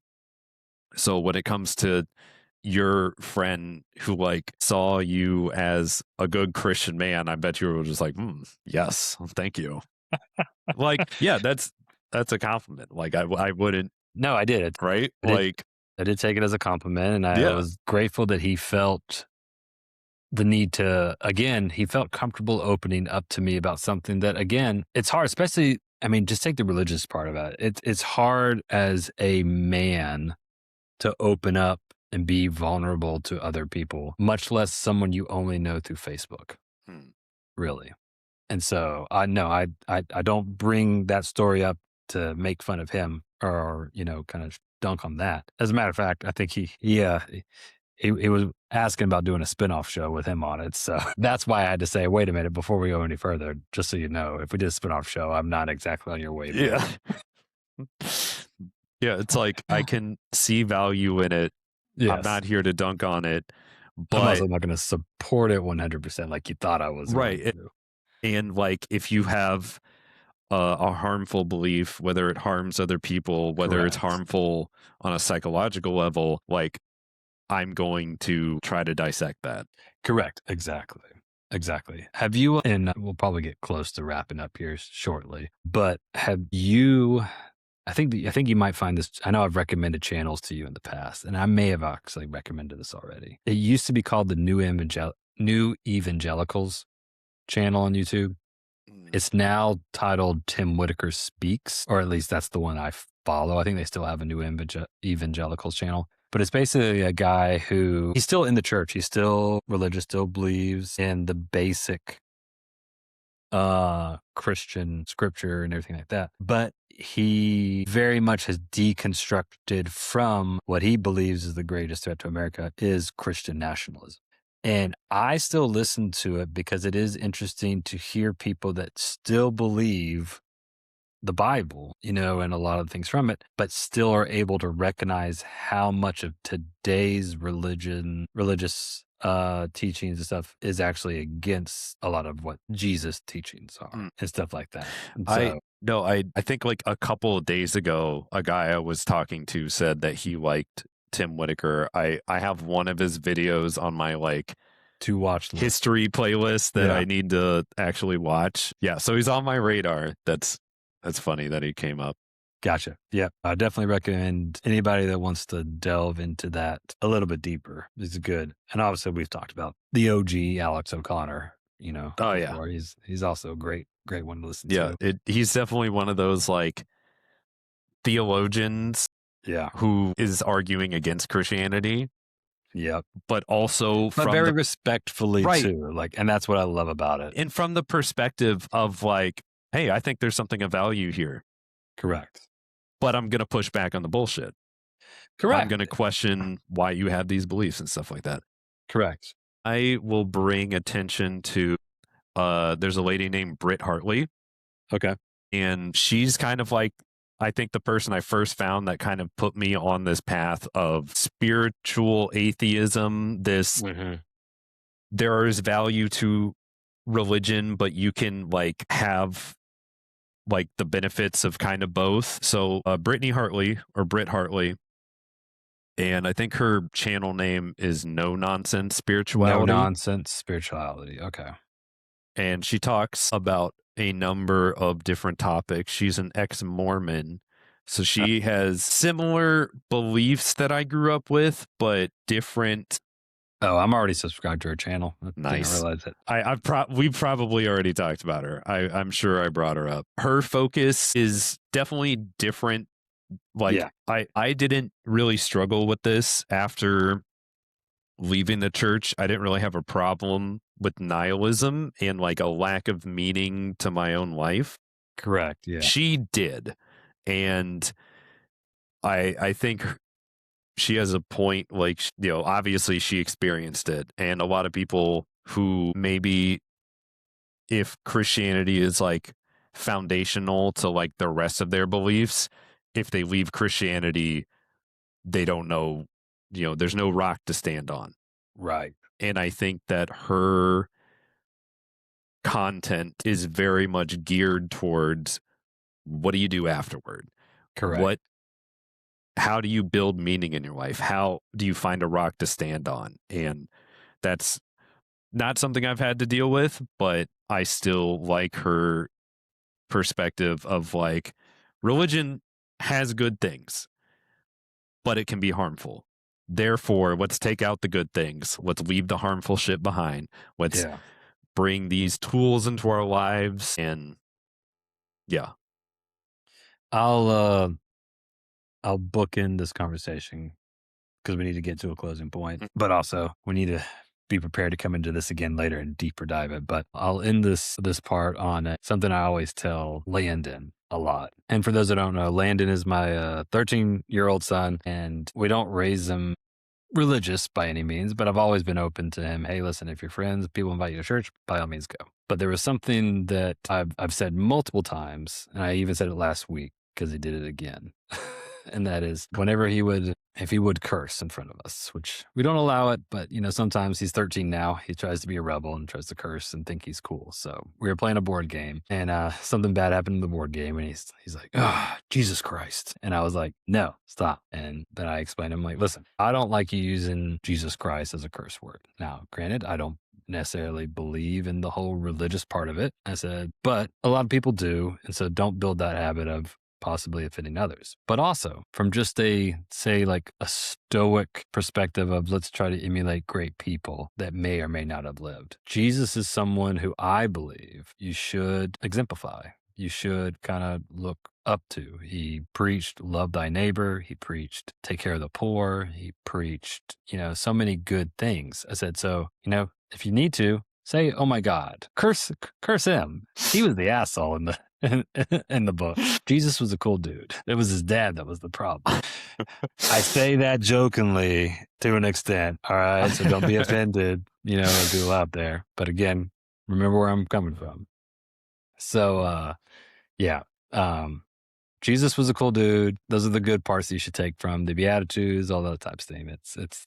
so when it comes to your friend who like saw you as a good Christian man, I bet you were just like, yes, thank you. Like, yeah, that's a compliment. Like I wouldn't, No, I did. right? I did. Like, I did take it as a compliment, and I yeah, was grateful that he felt the need to, again, he felt comfortable opening up to me about something that, again, it's hard, especially, I mean, just take the religious part of it. It's hard as a man to open up and be vulnerable to other people, much less someone you only know through Facebook, Hmm. really. And so I know I don't bring that story up to make fun of him or, you know, kind of dunk on that. As a matter of fact, I think he was asking about doing a spinoff show with him on it. So that's why I had to say, wait a minute, before we go any further, just so you know, if we did a spinoff show, I'm not exactly on your wavelength. Yeah. Yeah, it's like I can see value in it. I'm Yes. not here to dunk on it, I'm but also not going to support it 100% like you thought I was going right. to. And like if you have a harmful belief, whether it harms other people, whether it's Correct. harmful on a psychological level, like I'm going to try to dissect that. Correct. Exactly. Exactly. Have you, and we'll probably get close to wrapping up here shortly, but have you, I think you might find this. I know I've recommended channels to you in the past, and I may have actually recommended this already. It used to be called the New Evangelicals channel on YouTube. It's now titled Tim Whitaker Speaks, or at least that's the one I follow. I think they still have a New Evangelicals channel. But it's basically a guy who he's still in the church. He's still religious, still believes in the basic Christian scripture and everything like that. But he very much has deconstructed from what he believes is the greatest threat to America is Christian nationalism. And I still listen to it because it is interesting to hear people that still believe the Bible, you know, and a lot of things from it, but still are able to recognize how much of today's religious teachings and stuff is actually against a lot of what Jesus' teachings are and stuff like that. And I so no, I think like a couple of days ago, a guy I was talking to said that he liked Tim Whitaker. I have one of his videos on my like to watch list. history playlist that Yeah. I need to actually watch. Yeah, so he's on my radar. That's funny that he came up. Gotcha. Yeah. I definitely recommend anybody that wants to delve into that a little bit deeper. It's good. And obviously we've talked about the OG Alex O'Connor, you know, Oh yeah. before. He's also a great one to listen Yeah, to. he's definitely one of those like theologians Yeah. who is arguing against Christianity, Yep. but also But from very the respectfully right. too. Like, and that's what I love about it. And from the perspective of like, hey, I think there's something of value here, Correct. but I'm going to push back on the bullshit. Correct. I'm going to question why you have these beliefs and stuff like that. Correct. I will bring attention to there's a lady named Britt Hartley, Okay. and she's kind of like I think the person I first found that kind of put me on this path of spiritual atheism, this there is value to religion, but you can like have like the benefits of kind of both. So Brittany Hartley or Britt Hartley, and I think her channel name is No Nonsense No Spirituality. nonsense spirituality. Okay. And she talks about a number of different topics. She's an ex-Mormon. So she has similar beliefs that I grew up with, but different. Oh, I'm already subscribed to her channel. I Nice. didn't realize it. We've probably already talked about her. I'm sure I brought her up. Her focus is definitely different. Like I didn't really struggle with this after leaving the church. I didn't really have a problem with nihilism and like a lack of meaning to my own life. Correct. Yeah. She did. And I think she has a point, like, you know, obviously she experienced it. And a lot of people who maybe, if Christianity is like foundational to like the rest of their beliefs, if they leave Christianity, they don't know, you know, there's no rock to stand on. Right. And I think that her content is very much geared towards what do you do afterward? Correct. How do you build meaning in your life? How do you find a rock to stand on? And that's not something I've had to deal with, but I still like her perspective of like religion has good things, but it can be harmful. Therefore, let's take out the good things. Let's leave the harmful shit behind. Let's bring these tools into our lives. And I'll bookend this conversation because we need to get to a closing point, but also we need to be prepared to come into this again later and deeper dive it. But I'll end this part on something I always tell Landon a lot. And for those that don't know, Landon is my 13-year-old son, and we don't raise him religious by any means, but I've always been open to him. Hey, listen, if your friends, people invite you to church, by all means go. But there was something that I've said multiple times, and I even said it last week because he did it again. And that is whenever if he would curse in front of us, which we don't allow it, but you know, sometimes he's 13 now. He tries to be a rebel and tries to curse and think he's cool. So we were playing a board game and something bad happened in the board game. And he's like, oh, Jesus Christ. And I was like, no, stop. And then I explained to him like, listen, I don't like you using Jesus Christ as a curse word. Now, granted, I don't necessarily believe in the whole religious part of it. I said, but a lot of people do. And so don't build that habit of possibly offending others, but also from just a stoic perspective of let's try to emulate great people that may or may not have lived. Jesus is someone who I believe you should exemplify. You should kind of look up to. He preached love thy neighbor. He preached take care of the poor. He preached, you know, so many good things. I said, so, you know, if you need to say, oh my God, curse him. He was the asshole in the book. Jesus was a cool dude. It was his dad that was the problem. I say that jokingly to an extent. All right. So don't be offended, you know, people out there. But again, remember where I'm coming from. So, Jesus was a cool dude. Those are the good parts that you should take from the Beatitudes, all that type of thing.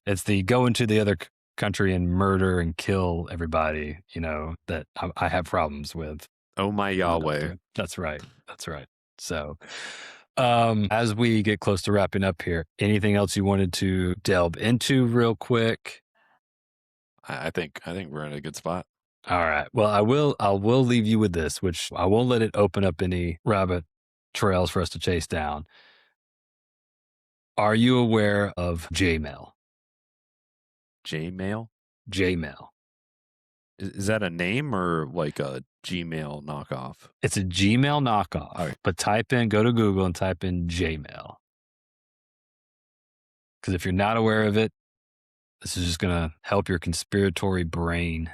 It's the go into the other country and murder and kill everybody, you know, that I have problems with. Oh my Yahweh. That's right. So, as we get close to wrapping up here, anything else you wanted to delve into real quick? I think we're in a good spot. All right. Well, I will leave you with this, which I won't let it open up any rabbit trails for us to chase down. Are you aware of Jmail? Jmail? Jmail. Is that a name or like a Gmail knockoff? It's a Gmail knockoff. All right. But go to Google and type in Jmail. Because if you're not aware of it, this is just going to help your conspiratory brain.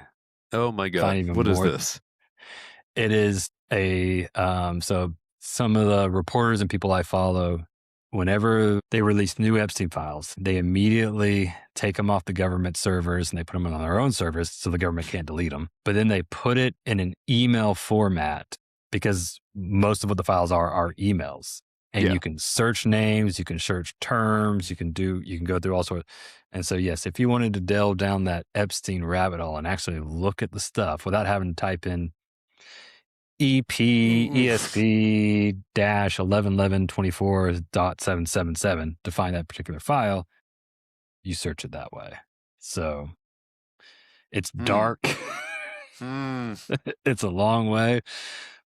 Oh my God. What is this? It is so some of the reporters and people I follow, whenever they release new Epstein files, they immediately take them off the government servers and they put them on their own servers so the government can't delete them. But then they put it in an email format because most of what the files are emails. and you can search names, you can search terms, you can go through all sorts. And so, yes, if you wanted to delve down that Epstein rabbit hole and actually look at the stuff without having to type in EP ESP dash 111124.777 to find that particular file, you search it that way. So it's dark. It's a long way.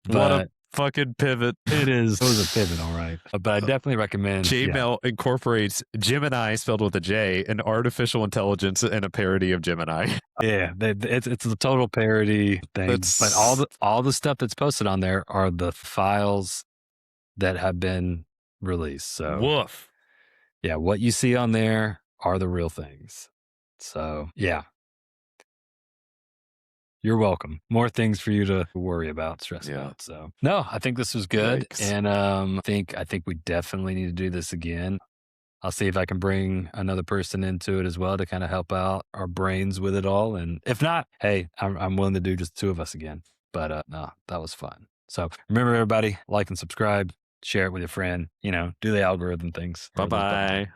What a fucking pivot. It is. It was a pivot, all right. But I definitely recommend. Jmail incorporates Gemini spelled with a J, and artificial intelligence, and a parody of Gemini. Yeah, it's a total parody thing. But all the stuff that's posted on there are the files that have been released. So woof. Yeah, what you see on there are the real things. So yeah. You're welcome. More things for you to worry about, stress about. So no, I think this was good. Yikes. And I think we definitely need to do this again. I'll see if I can bring another person into it as well to kind of help out our brains with it all. And if not, hey, I'm willing to do just two of us again. But no, that was fun. So remember, everybody, like and subscribe, share it with your friend, do the algorithm things. Bye-bye.